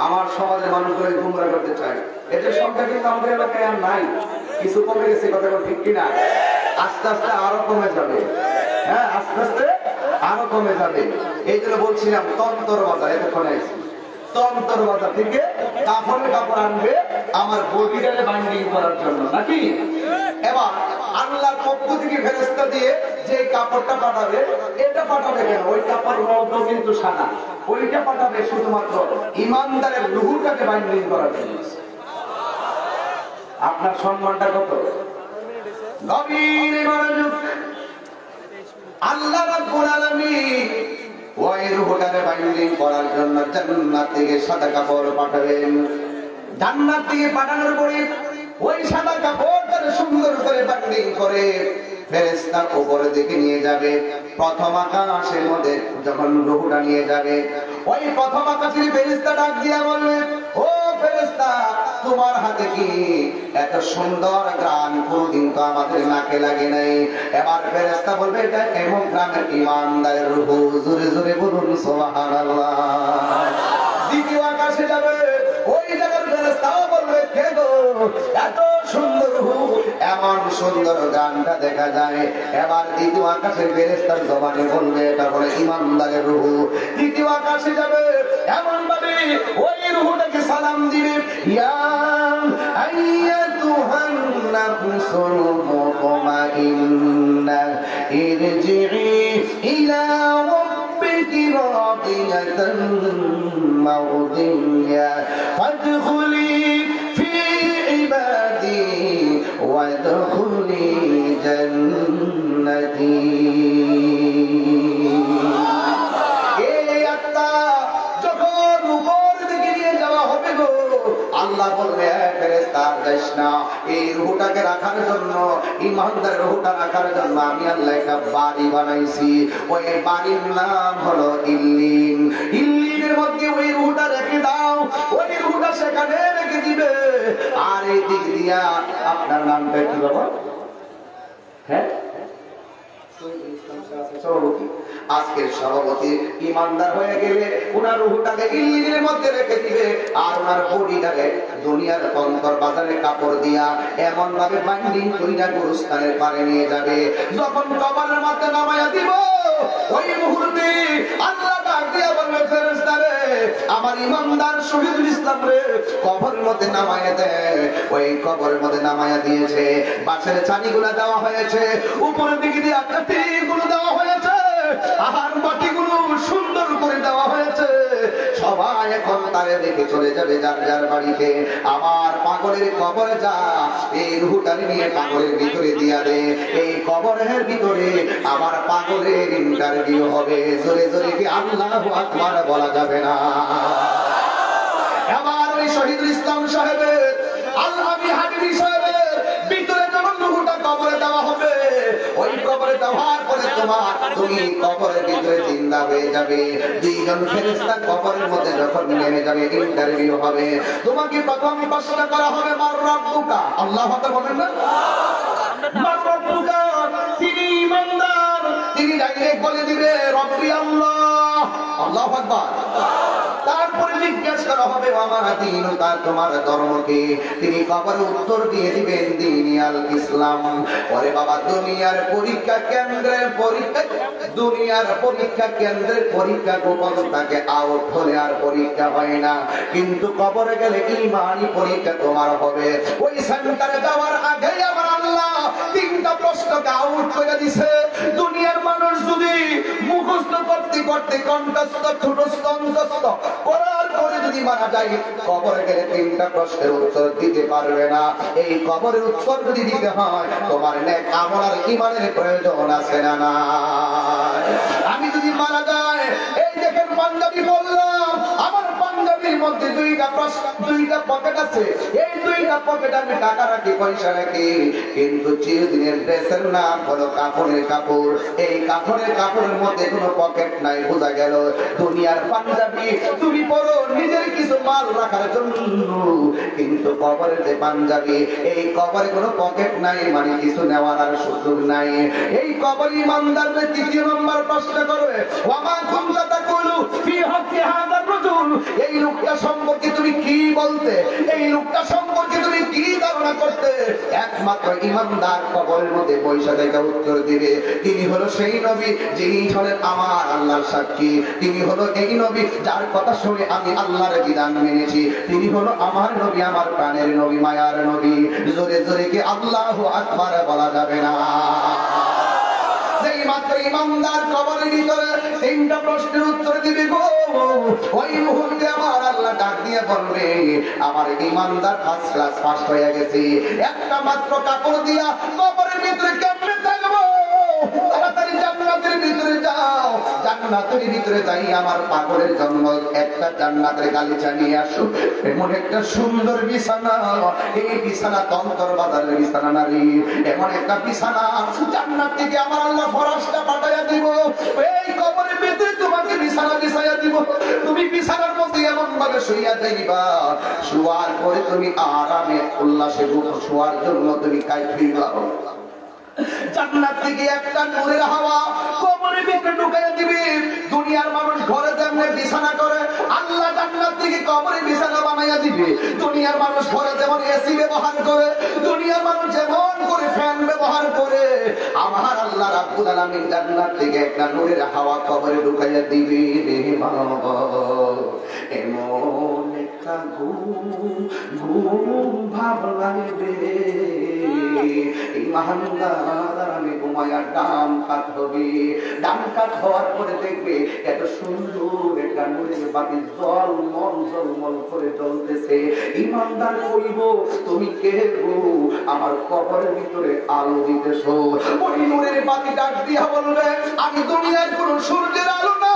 আমার সমাজের মানুষগুলো গুমরা করতে চায়, এদের সংখ্যা কিন্তু আমাদের এলাকায় আর নাই, কিছু কমে গেছে, কথা ঠিক কিনা? আস্তে আস্তে আরো কমে যাবে। হ্যাঁ, আস্তে আস্তে আরো কমে যাবে। এই জন্য বলছিলাম তন্তর বাজার, এতক্ষণ আইছি তন্তর বাজার থেকে কাপড়ের কাপড় আনবে আমার বডিটারে বাইন্ডিং করার জন্য, নাকি? এবার আল্লাহর পক্ষ থেকে ফেরেশতা দিয়ে যে কাপড়টা পাঠাবে, এটা পাঠাবে কেন? ওই কাপড় রঙ কিন্তু সাদা, ওইটা পাঠাবে শুধুমাত্র ইমানদারের রূহটাকে বাইন্ডিং করার জন্য। আপনার সম্মানটা কত? নবীর মনোযোগ আল্লাহ রাব্বুল আলামিন ওই রূহটাকে বাইন্ডিং করার জন্য জান্নাত থেকে সাদা কাপড় পাঠাবেন। জান্নাত থেকে পাঠানোর পরে ওই সাদা কাপড়টাকে সুন্দর করে বাইন্ডিং করে ফেরেশতা উপরের দিকে নিয়ে যাবে। প্রথম আকাশের মধ্যে যখন রূহটা নিয়ে যাবে, ওই প্রথম আকাশের ফেরেশতা ডাক দিয়া বলবে, ও ফেরেশতা, তোমার হাতে কি এত সুন্দর গান কোনদিন তো আমাদের নাকে লাগে নাই। এবার ফেরেশতা বলবে, এটা এমন গ্রামের ইমানদারের রূহ, জোরে জোরে বলুন সুবহানাল্লাহ। দ্বিতীয় আকাশে যাবে, ওই জায়গার ফেরেশতাও বলবে, কে গো এত সুন্দর রূহ, এমন সুন্দর গানটা দেখা যায়। এবার দ্বিতীয় আকাশের ফেরেশতার জবানে বলবে, এটা হলো ইমানদারের রূহ। তৃতীয় আকাশে যাবে, এমন ভাবে ওই রূহটাকে সালাম দিবে, ইয়া আইয়াতুহান নাফসুল মুতমাইন্না ইরজিই ইলা রাব্বিকি রাদিয়াতান মারদিয়া ফাদখুলি ফি ইবাদি ওয়াদখুলি জান্নাতি। আল্লাহ বলবে, ফেরেশতা যাস না, এই রূহটাকে রাখার জন্য, ইমানদারের রূহটা রাখার জন্য আমি আল্লাহ একটা বাড়ি বানাইছি। ওই বাড়ির নাম হলো ইল্লিন। ইল্লিনের মধ্যে ওই রূহটা রেখে দাও, ওই রূহটা সেখানে রেখে দিবে। আর এই দিক দিয়া আপনার নামটা কি বাবা? হ্যাঁ, সভাপতি। আজকের সভাপতি ইমানদার হয়ে গেলে ওনার রূহটাকে ইল্লিনের মধ্যে রেখে দিবে, আর ওনার বডিটাকে দুনিয়ার তন্তর বাজারে কাপড় দিয়া এমন ভাবে বাইন্ডিং কইরা গুরুস্থানের পারে নিয়ে যাবে। যখন কবরের মধ্যে নামায়া দিব, ওই মুহূর্তে আল্লাহ ডাক দিয়া বলবে, ফেরেশতারে, আমার ইমানদার শহীদুল ইসলাম রে কবরের মধ্যে নামায়া দে। ওই কবরের মধ্যে নামায়া দিয়েছে, বাঁশের ছানিগুলা দেওয়া হয়েছে, উপরের দিকে দিয়ে কাঠিগুলো দেওয়া হয়েছে। যাবে যার যার বাড়িতে। আমার পাগলের কবরে যা, এই রুহটাকে নিয়ে পাগলের ভিতরে দিয়া দে। এই কবরের ভিতরে আমার পাগলের ইন্টারভিউ হবে। জোরে জোরে কি আল্লাহু আকবার বলা যাবে না? আমার ওই শহীদুল ইসলাম সাহেবের, আল-আমিন হাবিবি সাহেবের ভিতরে যখন রুহটা কবরে দেওয়া হবে, ওই কবরে দেওয়ার পরে তুমি কবরের ভিতরে জিন্দা হয়ে যাবে। দুইজন ফেরেশতা কবরের মধ্যে যখন নেমে যাবে, ইন্টারভিউ হবে। তোমাকে প্রথম প্রশ্ন করা হবে মার রাব্বুকা। আল্লাহু আকবার বলেন না? মার রাব্বুকা, তিনি ইমানদার, তিনি ডাইরেক্ট বলে দিবে রব্বি আল্লাহ। আল্লাহু আকবার। তারপরে জিজ্ঞাসা করা হবে আমার দীনুকা, তোমার ধর্ম কি? তিনি কবরে উত্তর দিয়ে দিবেন দীনি আল ইসলাম। ওরে বাবা, দুনিয়ার পরীক্ষা কেন্দ্রের পরীক্ষা, দুনিয়ার পরীক্ষা কেন্দ্রের পরীক্ষা গোপন থাকে, আউট হলে আর পরীক্ষা হয় না। কিন্তু কবরে গেলে ঈমানি পরীক্ষা তোমার হবে। ওই সেন্টারে যাওয়ার আগে আমার আল্লাহ তিনটা প্রশ্নকে আউট করে দিছে। দুনিয়ার মানুষ যদি মুখস্থ করতে করতে কণ্ঠস্থ ঠোঁটস্থ অন্তস্থ করার পরে যদি মারা যায়, কবরে গেলে তিনটা প্রশ্নের উত্তর দিতে পারবে না। এই কবরের উত্তর যদি দিতে হয়, তোমার নেক আমল আর ঈমানের প্রয়োজন আছে না না? আমি যদি মারা যায়, এই দেখেন পাঞ্জাবি বললাম, আমার পাঞ্জাবির মধ্যে দুইটা পকেট আছে। এই দুইটা পকেট আমি টাকা রাখি, পয়সা রাখি, কিন্তু চিরদিনের ড্রেসের নাম হলো কাফনের কাপড়। এই কাফনের কাপড়ের মধ্যে কোনো পকেট নাই। বোঝা গেল দুনিয়ার পাঞ্জাবি তুমি পরো নিজের কিছু মাল রাখার জন্য, কিন্তু কবরের যে পাঞ্জাবি, এই কবরে কোনো পকেট নাই, মানে কিছু নেওয়ার আর সুযোগ নাই। এই কবর ইমানদারদের তৃতীয় নম্বর প্রশ্ন করবে, ওয়ামা কুনতা তাকুলু ফি হাক্কি হাযার রাজুল, এই লোকটা সম্পর্কে তুমি কি বলতে, এই লোকটা সম্পর্কে তুমি কি ধারণা করতে? একমাত্র ইমানদার কবরের মধ্যে পয়সা থেকে উত্তর দিবে, তিনি হলো সেই নবী যিনি হলেন আমার আল্লাহর সাক্ষী। তিনি হলো এই নবী যার কথা শুনে আমি আল্লাহর বিধান মেনেছি। তিনি হলো আমার নবী, আমার প্রাণের নবী, মায়ার নবী। জোরে জোরে কি আল্লাহু আকবার বলা যাবে না? যেই মাত্র ইমানদার কবরের ভিতরে তিনটা প্রশ্নের উত্তর দিবে গো, ওই মুহূর্তে আমার আল্লাহ ডাক দিয়ে বলবে, আমার ইমানদার ফার্স্ট ক্লাস পাস হয়ে গেছে। একটা মাত্র কাপড় দিয়া কবরের ভিতরে কেমনে থাকবো? তাড়াতাড়ি জান্নাতের ভিতরে যাও। জান্নাতের ভিতরে যাই আমার পাগলের জন্য একটা জান্নাতের গালিচা নিয়ে আসো। এমন একটা সুন্দর বিছানা, এই বিছানা তন্তর বাজারের বিছানা নারী, এমন একটা বিছানা জান্নাত থেকে আমার আল্লাহ ফরাশটা পাঠাইয়া দিব। এই কবরের ভিতরে তোমাকে বিছানা বিছাইয়া দিব। তুমি বিছানার মধ্যে এমন ভাবে শুইয়া যাইবা, শোয়ার পরে তুমি আরামে উল্লাসে শোয়ার জন্য তুমি কাইফিবা। জান্নাত থেকে একটা নূরের হাওয়া কবরের ভিতরে ঢুকাইয়া দিবে। দুনিয়ার মানুষ ঘরে যেমন বিছানা করে, আল্লাহ জান্নাত থেকে কবরে বিছানা বানাইয়া দিবে। দুনিয়ার মানুষ ঘরে যেমন এসি ব্যবহার করে, দুনিয়ার মানুষ যেমন করে ফ্যান ব্যবহার করে, আমার আল্লাহ রাব্বুল আলামিন জান্নাত থেকে একটা নূরের হাওয়া কবরে ঢুকাইয়া দিবে। এমন একটা ঘুম ভাব লাগবে, ইমানদার আমি ঘুমায়া ডান কাত হবে। ডান কাত হওয়ার পরে দেখবে এত সুন্দর একটা নূরের বাতি জলমল করে জ্বলতেছে। ইমানদার কইব, তুমি কে গো? আমার কবরের ভিতরে আলো দিতেছো। ওই নূরের বাতি ডাক দিয়া বলবে, আমি দুনিয়ার কোন সূর্যের আলো না,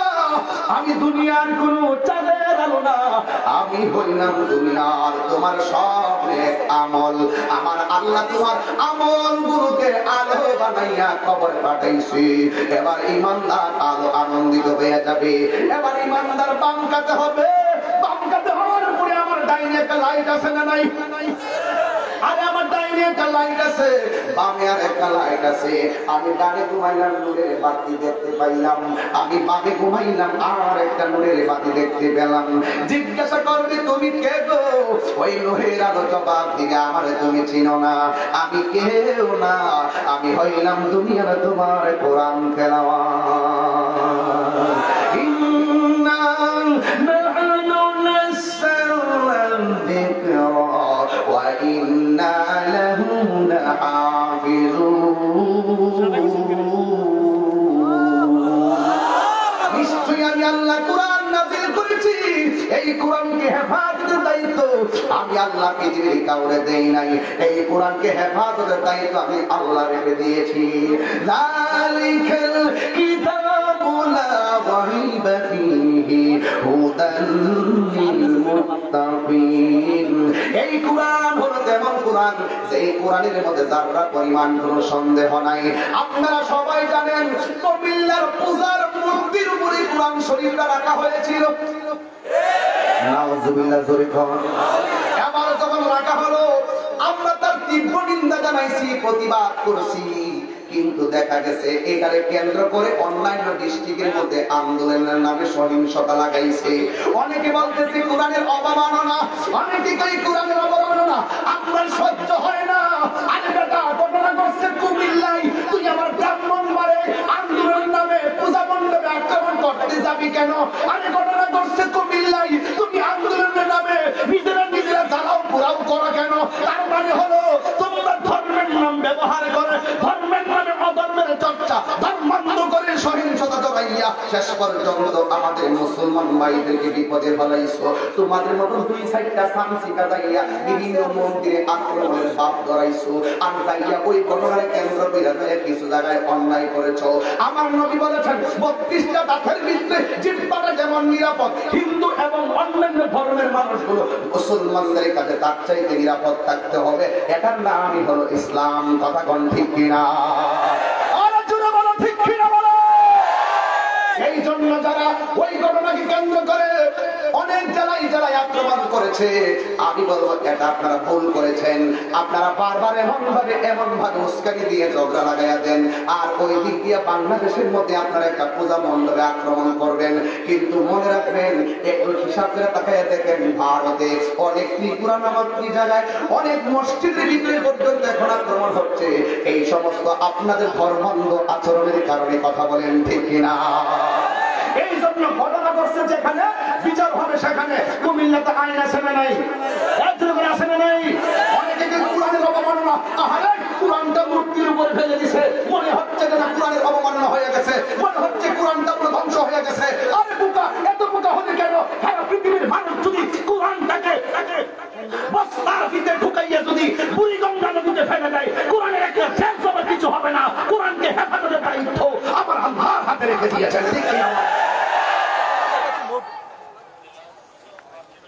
আমি দুনিয়ার কোন চাঁদের আলো না, আমি হইলাম দুনিয়ার তোমার সব নেক আমল। আমার আল্লাহ তোমার আমল গুলোকে আলো বানাইয়া কবর পাঠাইছে। এবার ইমানদার আলো আনন্দিত হয়ে যাবে। এবার ইমানদার বাম কাতে হবে। বাম কাতে হওয়ার পরে আমার ডাইনে একটা লাইট আছে না নাই? আরে আমার ডাইনে একটা লাইট আছে, বামে আর একটা লাইট আছে। আমি ডানে ঘুমাইলাম, নূরের বাতি দেখতে পাইলাম। আমি বামে ঘুমাইলাম, আর একটা নূরের বাতি দেখতে পেলাম। জিজ্ঞাসা করবে, তুমি কে গো? ওই নূরের আলো জবাব দিবে, আমারে তুমি চিনো না, আমি কেউ না, আমি হইলাম দুনিয়ার তোমার কোরআন তেলাওয়াত। ইন্না নাহনু নাসাল্লা যিকরা ওয়া ইন্না লাহু লাহাফিজুন। নিশ্চয়ই আমি আল্লাহ কোরআন নাযিল করেছি, এই কোরআনকে হেফাজতের দায়িত্ব দায়িত্ব আমি আল্লাহ পৃথিবীর কাউরে দেই নাই। এই কোরআনকে হেফাজতের দায়িত্ব আমি আল্লাহ রেখে দিয়েছি। যালিকাল কিতাবু লা রাইবা ফীহি হুদাল লিল মুত্তাকিন। এই কোরআন হলো তেমন কোরআন যে কোরআনের মধ্যে যারা পরিমাণ কোনো সন্দেহ নাই। আপনারা সবাই জানেন কুমিল্লার পূজার মূর্তির উপরে কোরআন শরীফটা রাখা হয়েছিল। নাউজুবিল্লাহ জোরে কোন। এবার যখন রাখা হলো আমরা তার তীব্র নিন্দা জানাইছি, প্রতিবাদ করছি, কিন্তু দেখা গেছে এটাকে কেন্দ্র করে অন্যান্য ডিস্ট্রিক্টের মধ্যে আন্দোলনের নামে সহিংসতা লাগাইছে। অনেকে বলতেছে কোরআনের অবমাননা, অনেকে কই কোরআনের অবমাননা। আপনার সহ্য হয় না। আরে বেটা ঘটনা করছে কুমিল্লায়, তুই আমার ব্রাহ্মণবাড়ে আন্দোলনের নামে পূজা মণ্ডপে আক্রমণ করতে যাবি কেন? আরে ঘটনা করছে কুমিল্লায়, তুমি আন্দোলনের নামে নিজেরা জ্বালাও পোড়াও করো কেন? তার মানে হলো তোমরা ধর্মের নাম ব্যবহার করে ধর্মের নামে অধর্মের চর্চা, ধর্মান্ধ করে সহিংসতা জড়াইয়া শেষ পর্যন্ত আমাদের মুসলমান ভাইদেরকে বিপদে ফেলাইছো। তোমাদের মতন দুই সাইডটা সামসিকা যাইয়া বিভিন্ন মন্দিরে আক্রমণের ভাব ধরাইছো। আর যাইয়া ওই ঘটনার কেন্দ্র করে কিছু জায়গায় অন্যায় করেছো। আমার নবী বলেছেন 32টা দাঁতের ভিতরে জিহ্বাটা যেমন নিরাপদ, হিন্দু এবং অন্যান্য ধর্মের মানুষগুলো মুসলমানদের কাছে তার চাইতে নিরাপদ থাকতে হবে। এটার নামই হলো ইসলাম। কথা কোন ঠিক কিনা? আর জোরে বলো ঠিক কিনা বলো। এই জন্য যারা ওই ঘটনাকে কেন্দ্র করে অনেক জেলায় আক্রমণ করেছে, আমি বলবো এটা আপনারা ভুল করেছেন। আপনারা বারবার এমন ভাবে উস্কানি দিয়ে ঝগড়া লাগাইয়া দেন, আর ওই দিক দিয়ে বাংলাদেশের মধ্যে আপনারা একটা পূজা মণ্ডপে আক্রমণ করবেন। কিন্তু মনে রাখবেন, একটু হিসাব করে তাকাইয়া দেখেন, ভারতে অনেক ত্রিপুরা নামক জায়গায় অনেক মসজিদের ভিতরে পর্যন্ত এখন আক্রমণ হচ্ছে। এই সমস্ত আপনাদের ধর্মান্ধ আচরণের কারণে। কথা বলেন ঠিক কিনা? এই জন্য ঘটনা করছে যেখানে বিচার হবে সেখানে। কুমিল্লাতে আইন আছে না নাই? একজন আছে না নাই? অনেকে কোরআনের অবমাননা, আরে কোরআনটা মূর্তির উপরে ফেলে দিছে, মনে হচ্ছে যে না কোরআনের অবমাননা হয়ে গেছে, মনে হচ্ছে কোরআনটা পুরো ধ্বংস হয়ে গেছে। আরে বোকা, এত বোকা হলে কেন? হ্যাঁ, পৃথিবীর মানুষ যদি কোরআনটাকে বস্তার ভিতরে ঢুকাইয়া যদি বুড়িগঙ্গা নদীতে ফেলে দেয়, কোরআনের একটা শেষ হবে, কিছু হবে না। কোরআনকে হেফাজতের দায়িত্ব আমার আল্লাহর হাতে রেখে দিয়েছেন। ঠিক কিনা?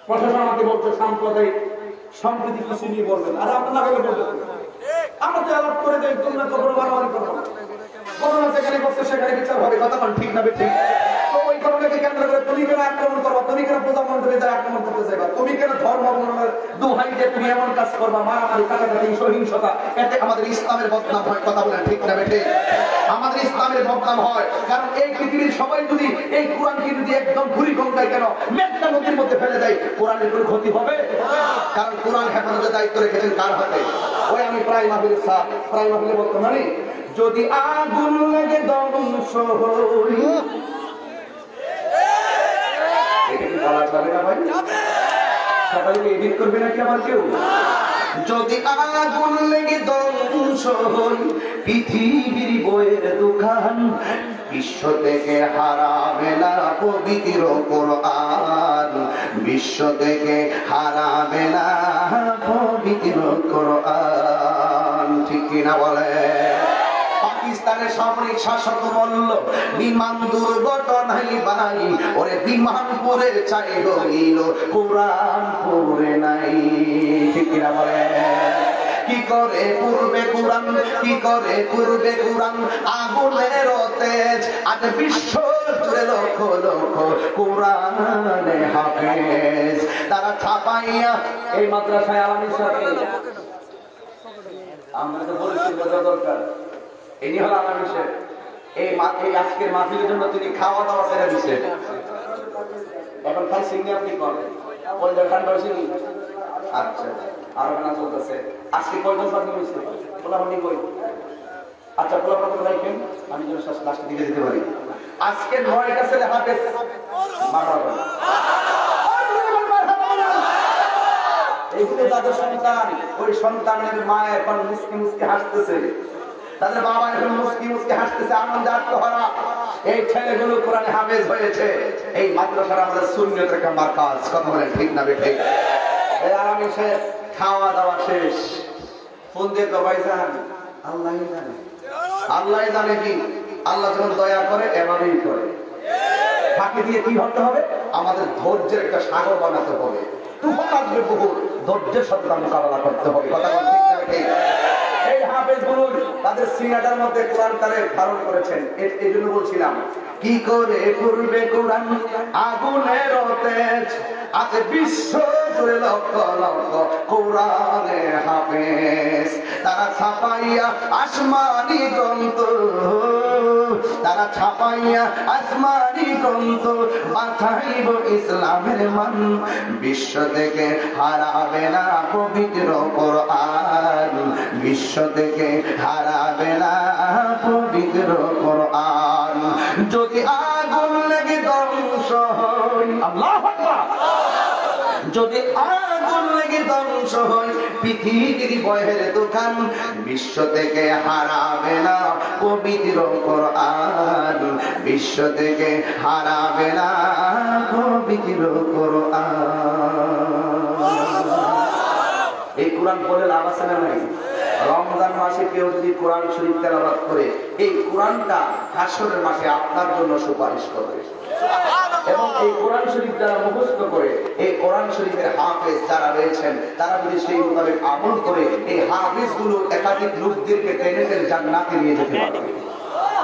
প্রশাসন আমাকে বলছে সাম্প্রদায়িক সম্প্রীতি কিছু নিয়ে বলবেন, আর আপনারা বলবেন আমরা তো অ্যালার্ট করে দেয়, তোমরা তো বড় বাড়াবাড়ি করো। ঘটনা যেখানে করছে সেখানে বিচার হবে। কথা বল ঠিক না ঠিক? তো ওই ঘটনাকে কেন্দ্র করে তুমি কেন আক্রমণ করবা? তুমি কেন পূজা মন্দিরে যায় আক্রমণ করতে চাইবা? তুমি কেন ধর্ম দোহাই দিয়ে তুমি এমন কাজ করবা? মারামারি, কাটাকাটি, সহিংসতা, এতে আমাদের ইসলামের বদনাম হয়। কথা বলেন ঠিক না বেঠে? আমাদের ইসলামের বদনাম হয়। কারণ এই পৃথিবীর সবাই যদি এই কোরআনকে যদি একদম ঘুরি গঙ্গায় কেন মেঘনা নদীর মধ্যে ফেলে দেয়, কোরআনের কোনো ক্ষতি হবে? কারণ কোরআন হেফাজতের দায়িত্ব রেখেছেন কার হাতে? ওই আমি প্রায় মাহফিলে বলতাম না, যদি আগুন লাগে ধ্বংস হই, এটা কি বলা যাবে না ভাই? সকালে এডিট করবে নাকি আবার কেউ? যদি আগুন লেগে ধ্বংস হই, পৃথিবীর বইয়ের দোকান, বিশ্ব থেকে হারাবে না পবিত্র কোরআন, বিশ্ব থেকে হারাবে না পবিত্র কোরআন। ঠিক কিনা বলে? পাকিস্তানের সামরিক শাসক বলল, বিমান দুর্ঘটনায় ভাই ওরে বিমান পরে চাই হইল, কোরআন পড়ে নাই। ঠিক কিনা বলে? কি করে পূর্বে কোরআন, কি করে পূর্বে কোরআন, আগুনের তেজ, আজ বিশ্ব জুড়ে লক্ষ লক্ষ কোরআনে হাফেজ। তারা ছাপাইয়া এই মাদ্রাসায় আলামী সাহেব, আমরা তো বলেছি বোঝা দরকার, ইনি হল আলামী সাহেব। এই আজকের মাহফিলের জন্য তিনি খাওয়া দাওয়া ছেড়ে দিচ্ছে। এখন খাই সিঙ্গি আপনি করেন ঠান্ডা হয়েছে। আচ্ছা, আরো না চলতেছে। আজকে কয়জন বাকি হয়েছে? পোলাপানি কই? আচ্ছা, পোলাপানি রাখেন, আমি যেন লাস্টের দিকে দিতে পারি। আজকে 9টা ছেলে হাফেজ। এইগুলো তাদের সন্তান, ওই সন্তানের মা এখন মুসকি মুসকি হাসতেছে, তাদের বাবা এখন মুসকি মুসকি হাসতেছে, আনন্দে আত্মহারা। এই ছেলেগুলো কোরআনে হাফেজ হয়েছে। এই মাদ্রাসার আমাদের সুন্নিয়তের একটা মার্কাজ। কথা বলেন ঠিক না বেঠিক? এই আরামি সাহেব খাওয়া দাওয়া শেষ, ফোন দিয়ে তো ভাইজান আল্লাহ জানে, আল্লাহ জানে কি, আল্লাহ যখন দয়া করে এভাবেই করে। ফাঁকি দিয়ে কি হতে হবে, আমাদের ধৈর্যের একটা সাগর বানাতে হবে, তুফান আসবে বহু, ধৈর্যের সাথে মোকাবেলা করতে হবে। কথা বল ঠিক না ঠিক? এই হাফেজগুলো তাদের সিনাটার মধ্যে কোরআন তারে ধারণ করেছেন, এই জন্য বলছিলাম কি করে পূর্বে কোরআন আগুনের তেজ, আছে বিশ্ব জুড়ে লক্ষ লক্ষ কোরআনে হাফেজ, তারা ছাপাইয়া আসমানি গ্রন্থ, তারা ছাপাইয়া আসমানি গ্রন্থ, বাঁচাইব ইসলামের মান, বিশ্ব থেকে হারাবে না পবিত্র কোরআন, বিশ্ব থেকে হারাবে না পবিত্র কোরআন। যদি আগুন লেগে ধ্বংস হয়, আল্লাহু আকবার, যদি আগুন লেগে ধ্বংস হয় পৃথিবীর বয়ের দোকান, বিশ্ব থেকে হারাবে না পবিত্র কোরআন, বিশ্ব থেকে হারাবে না পবিত্র কোরআন। এই কোরআন পড়ে লাভ আছে না নাই? রমজান মাসে কেউ যদি কোরআন শরীফ তেলাওয়াত করে, এই কোরআনটা হাসরের মাসে আপনার জন্য সুপারিশ করবে। এবং এই কোরআন শরীফ যারা মুখস্থ করে, এই কোরআন শরীফের হাফেজ যারা রয়েছেন, তারা যদি সেই মোতাবেক আমল করে, এই হাফেজ গুলো একাধিক লোকদেরকে টেনে টেনে জান্নাতে নিয়ে যেতে পারবে।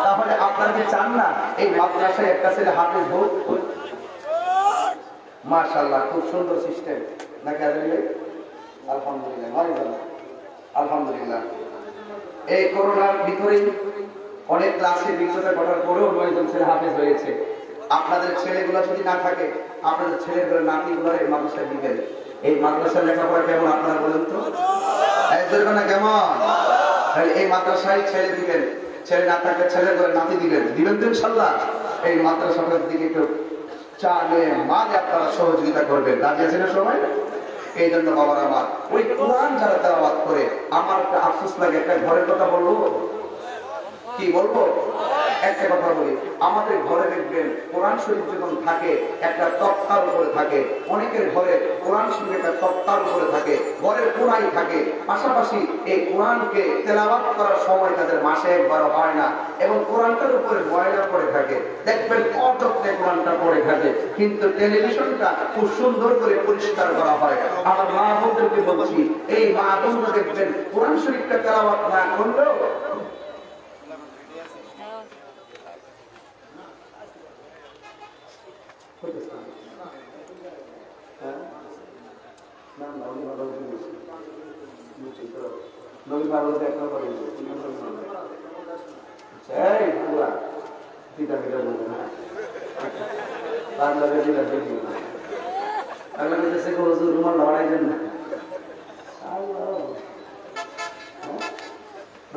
তাহলে আপনারা কি চান না এই মাদ্রাসায় একটা ছেলে হাফেজ হোক? মাশাআল্লাহ, খুব সুন্দর সিস্টেম নাকি? আলহামদুলিল্লাহ, আলহামদুলিল্লাহ। এই করোনার ভিতরেই অনেক ক্লাসে বিজ্ঞতা ঘটার পরেও 9 জন ছেলে হাফেজ হয়েছে। আপনাদের ছেলেগুলো যদি না থাকে, আপনাদের ছেলেগুলো নাতিগুলো এই মাদ্রাসায় দিবেন। এই মাদ্রাসার লেখাপড়া কেমন আপনারা বলেন তো? না কেমন? এই মাদ্রাসায় ছেলে দিবেন, ছেলে না থাকলে ছেলে করে নাতি দিবেন, দিবেন তো ইনশাআল্লাহ। এই মাদ্রাসাটার দিকে একটু চালে মালে আপনারা সহযোগিতা করবেন, রাজি আছেন সবাই? এই জন্য বাবার আমার ওই কোরআন যারা তেলাওয়াত করে, আমার একটা আফসোস লাগে, একটা ঘরের কথা বলবো, কি বলবো? একটা কথা বলি, আমাদের ঘরে দেখবেন কোরআন শরীফ যখন থাকে একটা তক্তার উপরে থাকে, অনেকের ঘরে কোরআন শরীফ একটা তক্তার উপরে থাকে, ঘরের কোনায় থাকে, পাশাপাশি এই কোরআনকে তেলাওয়াত করার সময় তাদের মাসে একবারও হয় না, এবং কোরআনটার উপরে ময়লা পড়ে থাকে, দেখবেন অযত্নে কোরআনটা পড়ে থাকে, কিন্তু টেলিভিশনটা খুব সুন্দর করে পরিষ্কার করা হয়। আমার মা বোনদেরকে বলছি, এই মা বোনরা দেখবেন কোরআন শরীফটা তেলাওয়াত না করলেও রোমান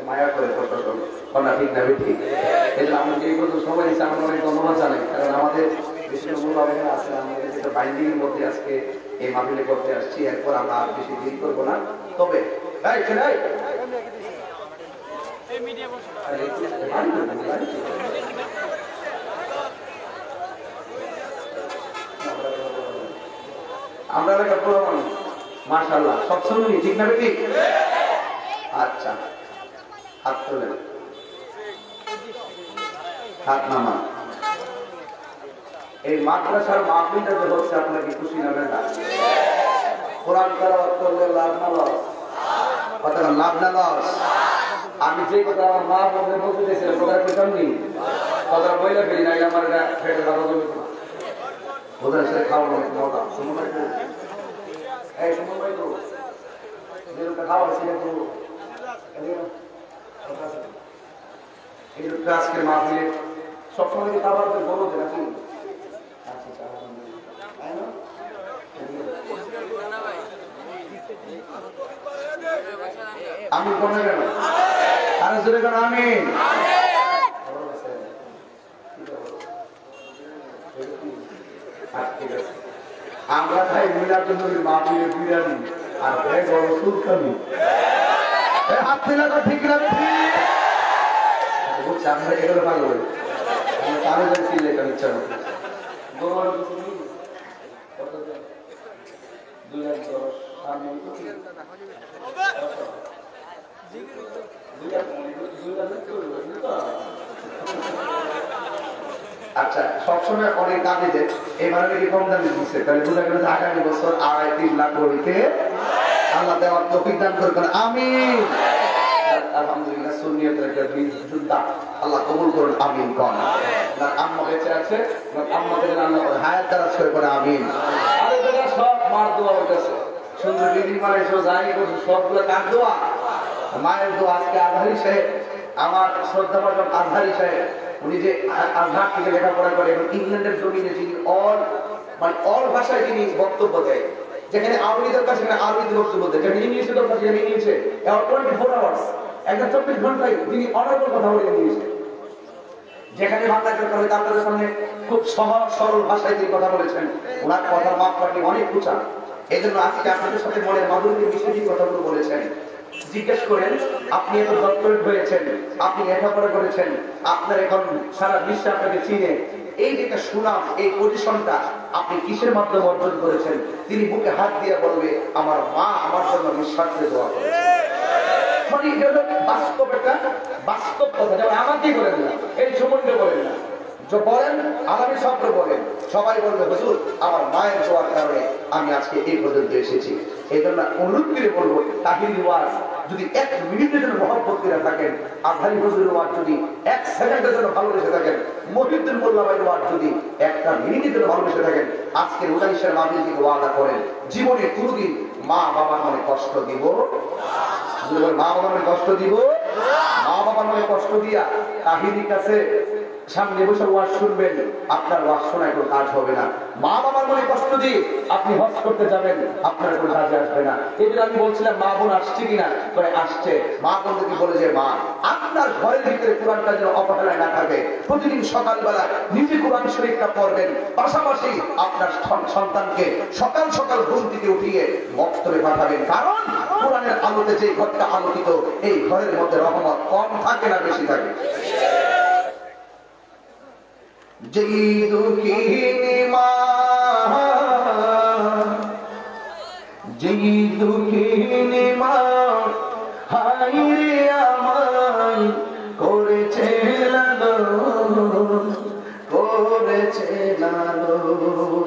মায়া করে ঠিক না ঠিক? এই জন্য আমরা যে সবাই আমরা অনেক ধন্যবাদ জানাই, কারণ আমাদের বেশি আছে, আমাদের যেটা বাইন্ডিং এর মধ্যে আজকে এই মাহফিলে করতে আসছি। এরপর আমরা আর বেশি দেরি করবো না, তবে আমরা এলাকার পুরো মানুষ মাশাআল্লাহ সব শুনুনি, ঠিক না ঠিক? আচ্ছা, হাত তোলেন, হাত নামান। এই মাদ্রাসার মাহফিলটা যে হচ্ছে, আপনার কি খুশি না বেটা? কোরআন তেলাওয়াত করলে লাভ না লস? কথা লাভ না লস? আমি যে কথা আমার মা বোনদের বলতে চাইছিলাম, কথা পেতাম নি, কথা বইলে ফেলি না, আমার এটা ফেটে কথা বলি ওদের সাথে খাওয়ানো মজা। সুমন ভাই, এই সুমন ভাই তো যেটা খাওয়াচ্ছি না, এই আজকে মাহফিলে সবসময় খাবার বলো যে নাকি? আমি বলে গেল আরে জোরে কেন? আমি আমরা খাই মিলাদুন্নবীর মাহফিলের বিরিয়ানি, আর ব্যাগ বড় সুলকানি হাত দিলে ঠিক না বুঝছি আপনারা এগুলো ভালো বলি আমি তারও ছিল এটা ইচ্ছা করতে 2,10 আচ্ছা সবসময় অনেক দামি দেয় এবারে নাকি কম দামি দিচ্ছে তাহলে বোঝা গেল আগামী বছর 2.5-3 লাখ কোটিতে আল্লাহ দেওয়ার তৌফিক দান করবেন আমিন আলহামদুলিল্লাহ সুন্নিয়তের একটা যোদ্ধা আল্লাহ কবুল করুন আমিন কোন না আম্মা বেঁচে আছে না আম্মাকে আল্লাহ করে হায়াত দ্বারা ছয় করে আমিন আরে বেটা সব মার দোয়া হইতেছে সুন্দর বিবি মানে সব যাই করছে সবগুলো কার দোয়া মায়ের দোয়া আজকে আজহারি সাহেব আমার শ্রদ্ধাভাজন আজহারি সাহেব উনি যে আজহার থেকে লেখাপড়া করে এবং ইংল্যান্ডের জমিনে যিনি অল ভাষায় যিনি বক্তব্য দেয় যেখানে আরবি দরকার সেখানে আরবিতে বক্তব্য দেয় যেখানে ইংলিশে দরকার সেখানে ইংলিশে 24 আওয়ার্স একটা 24 ঘন্টায় তিনি অনার্বল কথা বলে ইংলিশে যেখানে বাংলায় দরকার হয় আপনাদের সামনে খুব সহজ সরল ভাষায় তিনি কথা বলেছেন ওনার কথার মাপকাঠি অনেক উঁচা এই জন্য আজকে আপনাদের সাথে মনের মাধুরীর বিষয়টি কথাগুলো বলেছেন জিজ্ঞেস করেন আপনি এত ডক্টরেট হয়েছেন আপনি লেখাপড়া করেছেন আপনার এখন সারা বিশ্বে আপনাকে চিনে এই যে সুনাম এই পজিশনটা আপনি কিসের মাধ্যমে অর্জন করেছেন তিনি বুকে হাত দিয়ে বলবে আমার মা আমার জন্য নিঃস্বার্থে দোয়া করেছে মানে এটা হলো বাস্তব একটা বাস্তব কথা যেমন আমাকেই বলেন না এই সম্বন্ধে বলেন না বলেন আলামী শব্দ বলেন সবাই বলবে হুজুর আমার মায়ের দোয়ার কারণে আমি আজকে এই পর্যন্ত এসেছি এই জন্য অনুরোধ করে বলবো তাহির ওয়াজ যদি 1 মিনিটের জন্য মহব্বত করে থাকেন আজহারি হুজুরের ওয়াজ যদি 1 সেকেন্ডের জন্য ভালোবেসে থাকেন মহিউদ্দিন মোল্লা ভাইয়ের ওয়াজ যদি 1 মিনিটের জন্য ভালোবেসে থাকেন আজকের উদাইশের মাহফিল থেকে ওয়াদা করেন জীবনে কোনোদিন মা বাবার মনে কষ্ট দিব মা বাবার মনে কষ্ট দিব মা বাবার মনে কষ্ট দিয়া তাহিরির কাছে সামনে বসে ওয়াজ শুনবেন আপনার ওয়াজ শোনায় কোনো কাজ হবে না মা বাবার মনে কষ্ট দিয়ে আপনি হজ করতে যাবেন আপনার কোনো কাজে আসবে না এই জন্য আমি বলছিলাম মা বোন আসছে কিনা করে আসছে মা বোনকে বলে যে মা আপনার ঘরের ভিতরে কোরআনটা যেন অবহেলায় না থাকে প্রতিদিন সকালবেলা নিজে কোরআন শরীফটা পড়বেন পাশাপাশি আপনার সন্তানকে সকাল সকাল ঘুম থেকে উঠিয়ে মক্তবে পাঠাবেন কারণ কোরআনের আলোতে যে ঘরটা আলোকিত এই ঘরের মধ্যে রহমত কম থাকে না বেশি থাকে যেই দুঃখিনী মা যেই দুঃখিনী মা হায় রে আমায় করেছে লালন করেছে লালন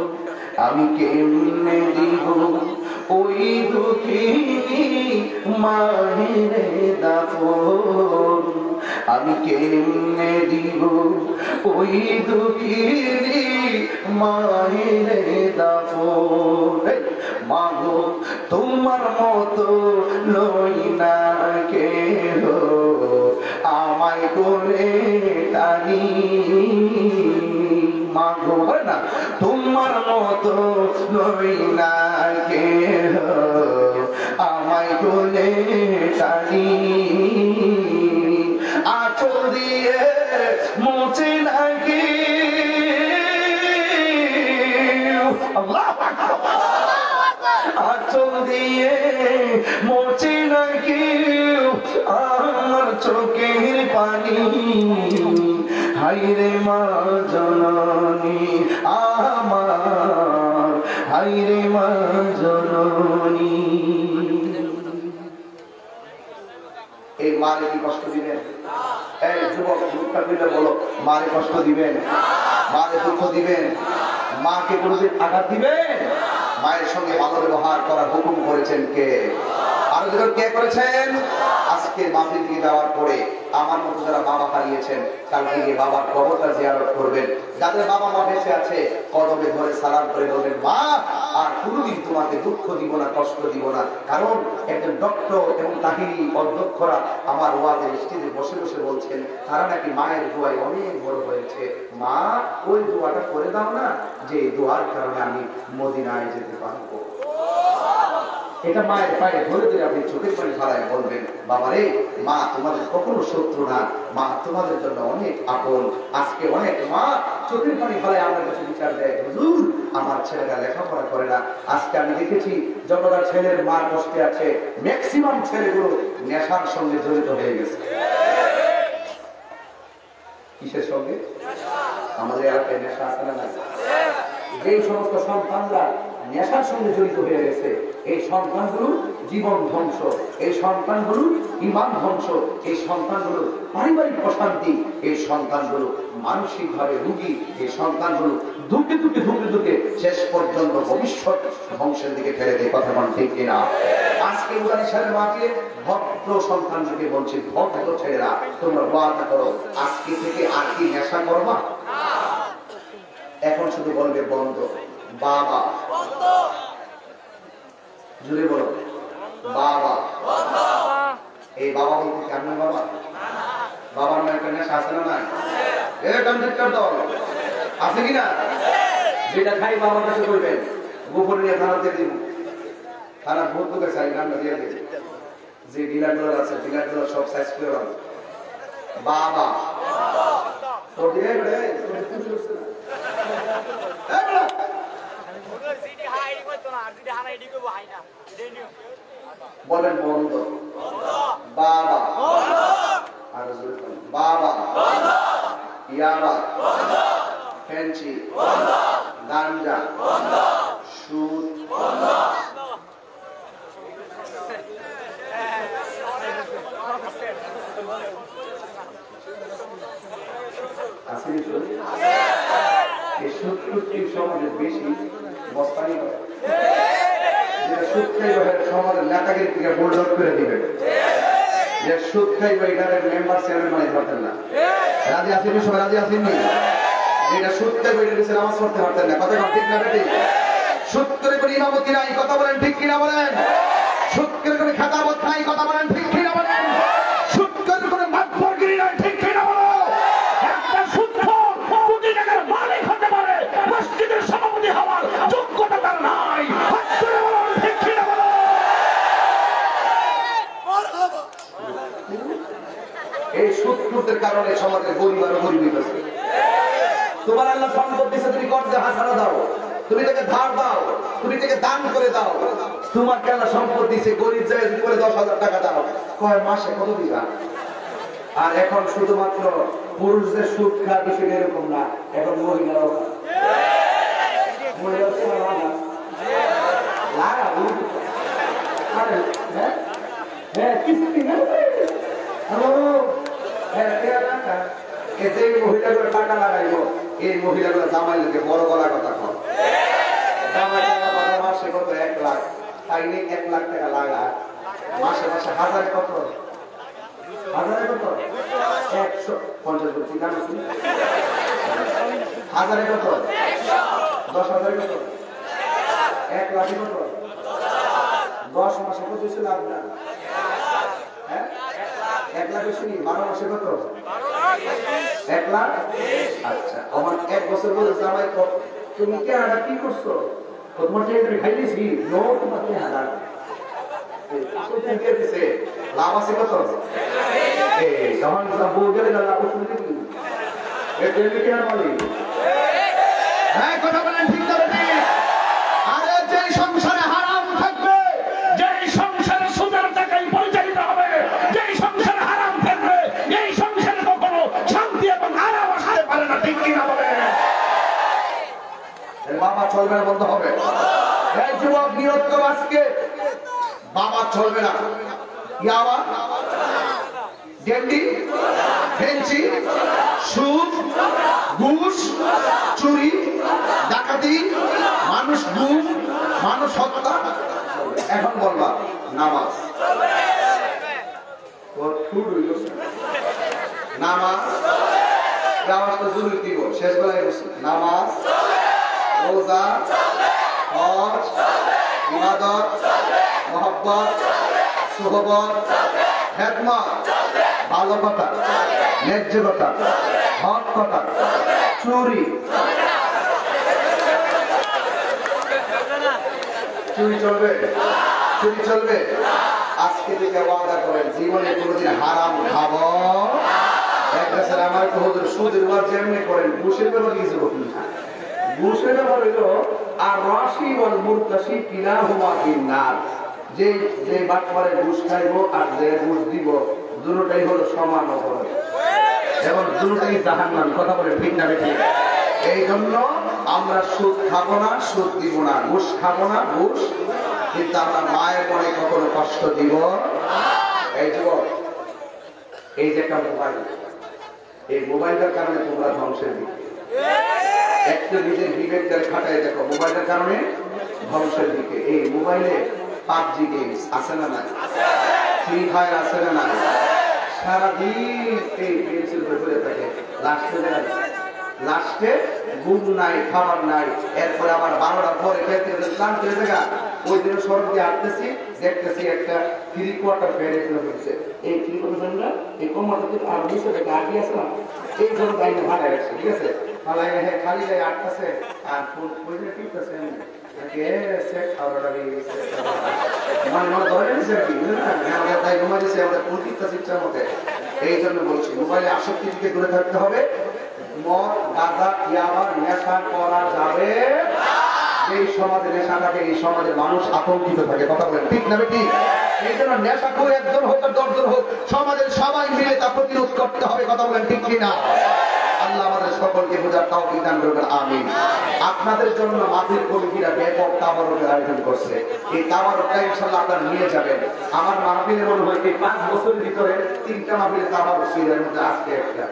আমি কেমনে দিব ওই দুঃখিনী মায়েরে দাফন আমি কেমনে দিব ওই দুঃখিনী মায়েরে দাফন মাগো তোমার মতো লই না কেহ আমায় করে টানি মাগো না তোমার মতো লই না কেহ আমায় করে টানি আঁচল দিয়ে মুছে নাকি আঁচল দিয়ে মুছে নাকি আমার চোখের পানি হাইরে মা জননী আমার হাইরে মা জননী এই মারে কি কষ্ট দিবেন এই যুবক যুবকটা মিলে বলো মারে কষ্ট দিবেন মারে দুঃখ দিবেন মাকে কোনোদিন আঘাত দিবেন মায়ের সঙ্গে ভালো ব্যবহার করার হুকুম করেছেন কে আরো যখন কে করেছেন আজকে মাহফিল দিয়ে দেওয়ার পরে আমার মতো যারা বাবা হারিয়েছেন কালকে গিয়ে বাবার কবরটা জিয়ারত করবেন যাদের বাবা মা বেঁচে আছে কদমে ধরে সালাম করে বলবেন মা আর কোনোদিন তোমাকে দুঃখ দিব না কষ্ট দিব না কারণ একজন ডক্টর এবং তাহিরি অধ্যক্ষরা আমার ওয়াজের স্টেজে বসে বসে বলছেন তারা নাকি মায়ের দোয়ায় অনেক বড় হয়েছে মা ওই দোয়াটা করে দাও না যে দোয়ার কারণে আমি মদিনায় যেতে পারবো এটা মায়ের পায়ে ধরে ধরে আপনি চোখের পানি ঢালায় বলবেন বাবা রে মা তোমাদের কখনো শত্রু না মা তোমাদের জন্য অনেক আপন আজকে অনেক মা চোখের পানি ফেলে আমার কাছে বিচার দেয়, হুজুর আমার ছেলেরা লেখাপড়া করে না। আজকে আমি দেখেছি যতটা ছেলের মা কষ্টে আছে, ম্যাক্সিমাম ছেলেগুলো নেশার সঙ্গে জড়িত হয়ে গেছে। কিসের সঙ্গে? আমাদের এলাকায় নেশা আছে না? যে সমস্ত সন্তানরা নেশার সঙ্গে জড়িত হয়ে গেছে, এই সন্তানগুলো জীবন ধ্বংস, এই সন্তানগুলো ইমান ধ্বংস, এই সন্তানগুলো পারিবারিক অশান্তি, এই সন্তানগুলো মানসিক ভাবে রোগী, এই সন্তানগুলো ধুকে ধুকে ধুকে ধুকে শেষ পর্যন্ত ভবিষ্যৎ ধ্বংসের দিকে ফেলে দেয়। কথা বল ঠিক কিনা? আজকে উদানিশালের মাটিতে ভদ্র সন্তানকে বলছি, ভদ্র ছেলেরা তোমরা ওয়াদা করো আজকে থেকে আর কি নেশা করবা? এখন শুধু বলবে বন্ধ। বাবা জুড়ে বলো বাবা। এই বাবা বলতে কেমন বাবা? বাবার নাম একটা নেশা আছে না? নাই? আছে কিনা? যেটা খাই বাবার কাছে করবেন, গোপনে নিয়ে থানাতে দিব, থানা ভোট তোকে চাই নামটা দিয়ে দেবে। যে ডিলারগুলো আছে ডিলারগুলো সব সাইজ করে বাবা তোর দিয়ে বলেন বন্ধ। বাবা আর বাবা ইয়াবা ফেন্সি গাঞ্জা সুদ সমাজের বেশি বস্তানি হয়, সুদ খাইব সমাজের নেতাগিরি থেকে বোল্ড করে দিবে, যে সুদ খাইব এখানে মেম্বার চেয়ারম্যান মানে পারতেন না। রাজি আসেনি? সবাই রাজি আসেননি? যেটা সুদ খাইব এটা নিচে নামাজ পড়তে পারতেন না। কথা ঠিক না বেটি? সুদ করে করে ইমামতি নাই। কথা বলেন ঠিক কিনা বলেন? সুদ করে করে খেতাবত নাই। কথা বলেন ঠিক কিনা বলেন? সুদ করে করে মাতবরগিরি নাই। ঠিক কিনা বলো? একটা সুদখোর কোটি টাকার মালিক হতে পারে, মসজিদের সভাপতি হওয়ার যোগ্যতা তার নাই। ঠিক কিনা বলো? এই সুদখোরদের কারণে সমাজের গরিব আরো গরিব হইতেছে। তোমার আল্লাহ সম্পদ দিয়েছে, তুমি কর্জে হাসানা দাও, তুমি তাকে ধার দাও, তুমি তাকে দান করে দাও। তোমার কেন সম্পদ দিয়েছে, গরিব যায় যদি করে 10,000 টাকা দাও, কয় মাসে কত দিবা? আর এখন শুধুমাত্র পুরুষদের সুদ খাওয়া বিষয় এরকম না, এখন মহিলারাও মহিলাগুলো টাকা লাগাইব, এই মহিলাগুলো জামাই লোকে বড় গলা কথা কয়। মাসে কত 1 লাখ, তাইলে 1 লাখ টাকা লাগা, মাসে মাসে হাজারে কত? হাজারে কত? 150 কোটি দাম আছে। হাজারে কত? 10,000 কত? 1 লাখে কত? 10 মাসে কত ছিল আপনার? হ্যাঁ 1 লাখ শুনি 12 মাসে কত? 1 লাখ। আচ্ছা আমার 1 বছর বলে জামাই কত? তুমি কি আর কি করছো? তোমার যে তুমি খাইলেছি নো তোমার কি হাজার লাভ আছে কত? এই তখন বউ গেলে লাভ শুনতে কি হ্যাঁ কথা বলেন ঠিক না বেটি? আরে যে সংসারে হারাম থাকবে, যে সংসারে সুদের টাকায় পরিচালিত হবে, যে সংসারে হারাম থাকবে, এই সংসারে কখনো শান্তি এবং আরাম আসতে পারে না। ঠিক কিনা বলে? বাবা চলবে না, বন্ধ হবে। এই যুবক নিয়ত করো আজকে বাবা চলবে না। ইয়াবা ডেন্ডি ফেন্সি সুদ ঘুষ চুরি ডাকাতি মানুষ গুম মানুষ হত্যা। এখন বলবা নামাজ, নামাজ আওয়াজটা জরুরি দিব, শেষ বেলায় বলছি নামাজ রোজা হজ ইবাদত মহব্বত সুহবত খেদমত ভালো কথা ন্যায্য কথা হক কথা চুরি চুরি চলবে? চুরি চলবে? আজকে থেকে ওয়াদা করেন জীবনে কোনোদিন হারাম খাবো একটা স্যার আমার তো হুজুর সুদের ওয়াজ যেমনি করেন ঘুষের ব্যাপার কিছু বলুন না। ঘুষের ব্যাপার হইলো আর রাশি ওয়াল মুরতাশি কিলাহুমা ফিন্নার। যে যে বাটপারে ঘুষ খাইবো আর যে ঘুষ দিব দুটোটাই হলো সমান অপরাধ এবং দুটোটাই জাহান্নাম। কথা বলে ঠিক না ঠিক? এই জন্য আমরা সুদ খাবো না, সুদ দিব না, ঘুষ খাবো না, ঘুষ, কিন্তু আমরা মায়ের মনে কখনো কষ্ট দিব। এই যুবক, এই যে একটা মোবাইল, এই মোবাইলটার কারণে তোমরা ধ্বংসের দিকে। একটু নিজের বিবেককে খাটাই দেখো, মোবাইলের কারণে ধ্বংসের দিকে। এই মোবাইলে পাবজি গেমস আছে না নাই? ফ্রি ফায়ার আছে না নাই? সারাদিন এই গেমসের ভেতরে থাকে। লাস্টে ঘুম নাই, খাবার নাই, এরপরে আবার 12টার পরে খেতে ক্লান্ত হয়ে দেখা। ওই দিন সড়ক দিয়ে হাঁটতেছি, দেখতেছি একটা 3/4 ফ্যান এখানে হচ্ছে। এই 3/4 ফ্যানটা এই কোমরটা থেকে আর নিচে থেকে আগে আছে না, এই জন্য গাইনে ভাড়া রাখছে। ঠিক আছে, ফালাই হ্যাঁ খালি গায়ে আটকাছে আর ফোন কইলে টিপতেছে এই জন্য বলছি মোবাইলে আসক্তি থেকে দূরে থাকতে হবে। মদ, গাঁজা, ইয়াবা নেশা করা যাবে। এই সমাজে নেশা থাকে, এই সমাজের মানুষ আতঙ্কিত থাকে। কথা বলেন ঠিক না ঠিক? এই জন্য নেশা করে একজন হোক আর 10 জন হোক, সমাজের সবাই মিলে তা প্রতিরোধ করতে হবে। কথা বলেন ঠিক কিনা? আল্লাহ আমাদের সকলকে বোঝার তৌফিক দান করবেন, আমিন। আপনাদের জন্য মাহফিল কমিটিরা ব্যাপক তাবারুকের আয়োজন করছে। এই তাবারুকটা ইনশাআল্লাহ আপনারা নিয়ে যাবেন। আমার মাহফিলে মনে হয় এই 5 বছরের ভিতরে 3টা মাহফিলে তাবারুক ছিল, এর মধ্যে আজকে একটা।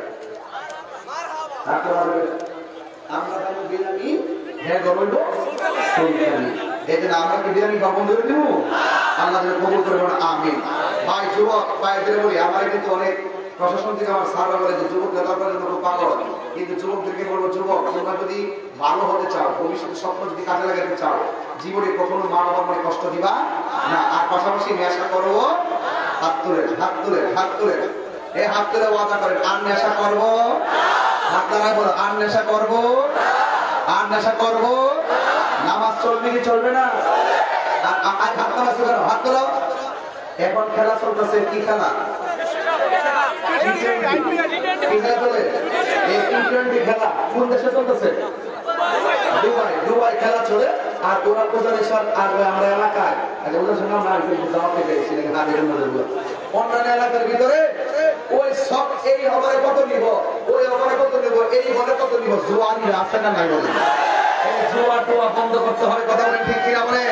আমরা বিরিয়ানি হ্যাঁ গরইব এদিন আমরা কি বিরিয়ানি গমন করে দিব? আল্লাহ কবুল করবেন, আমিন। ভাই যুবক ভাইদের বলি, আমার কিন্তু অনেক প্রশাসন থেকে আমার স্যাররা বলে যে যুবক নেতা করার জন্য পাগল, কিন্তু যুবকদেরকে বলবো, যুবক তোমরা যদি ভালো হতে চাও, ভবিষ্যতে স্বপ্ন যদি কাজে লাগাতে চাও, জীবনে কখনো মা বাবার মনে কষ্ট দিবা না। আর পাশাপাশি নেশা করবো, হাত তুলে হাত তুলে হাত তুলে এই হাত তুলে ওয়াদা করেন, আর নেশা করবো। হাত দাঁড়ায় বলো, আর নেশা করবো, আর নেশা করবো। নামাজ চলবে কি চলবে না? হাত তোলা শুরু, হাত তোলা। এখন খেলা চলতেছে, কি খেলা? খেলা কোন দেশে চলতেছে? দুবাই খেলা চলে। আর ওরা প্রধান আর আমরা এলাকায় অন্যান্য এলাকার ভিতরে ওই সব এই ওভারে কত নিব, ওই ওভারে কত নিব, এই ওভারে কত নিব, জোয়ারিরা আছে না নাই? বলে এই জোয়া টোয়া বন্ধ করতে হবে। কথা বলেন ঠিক কিনা? বলে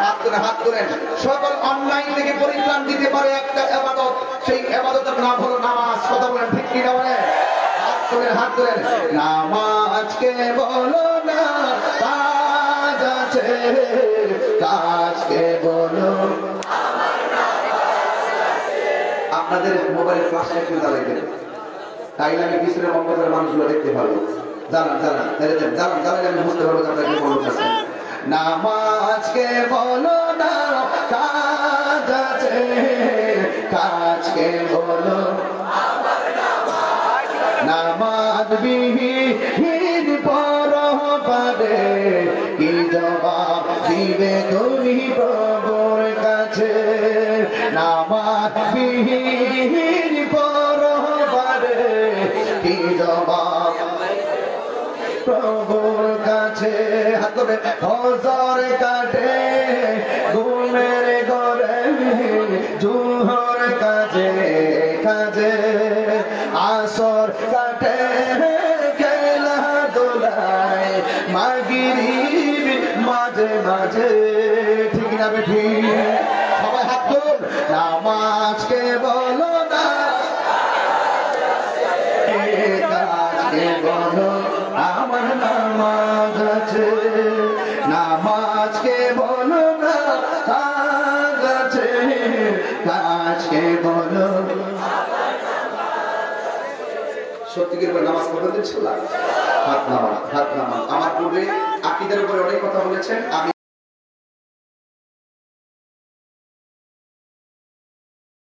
হাত তুলে হাত তুলেন। সকল অনলাইন থেকে পরিত্রাণ দিতে পারে একটা ইবাদত, সেই ইবাদতের নাম হলো নামাজ। কথা বলেন ঠিক কিনা? বলে হাত তুলেন হাত তুলেন। নামাজকে বলো না কাজ আছে, কাজকে বলো। আপনাদের মোবাইল ফ্ল্যাশ লাইট জ্বালাইতে, তাইলে আমি পিছনের মঙ্গলের মানুষগুলো দেখতে পারবো। জানান জানান জানান জানান, আমি বুঝতে পারবো আপনারা কি বলতেছেন। নামাজকে বলো না কাজ আছে, কাজকে বলো। নামাজ বিহীন পরপারে কি জবাব দিবে তুমি প্রভুর কাছে? নামাজ বিহীন পরপারে কি জবাব প্রভুর কাছে? হাতবে ফজর কাটে ঘুমের ঘরে, জোহর কাজে কাজে, আসর কাটে খেলা দোলায়, মাগরিব মাঝে মাঝে। ঠিক না বেঠি? সবাই হাত তুল। নামাজকে বলো না কাজকে বলো, আমার নামাজ আছে। নামাজকে বলো না কাজ আছে, কাজকে বলো। সত্যিকার নামাজ পড়তে ছিল, হাত নামান হাত নামান। আমার পূর্বে আকীদার উপরে অনেক কথা বলেছেন। আমি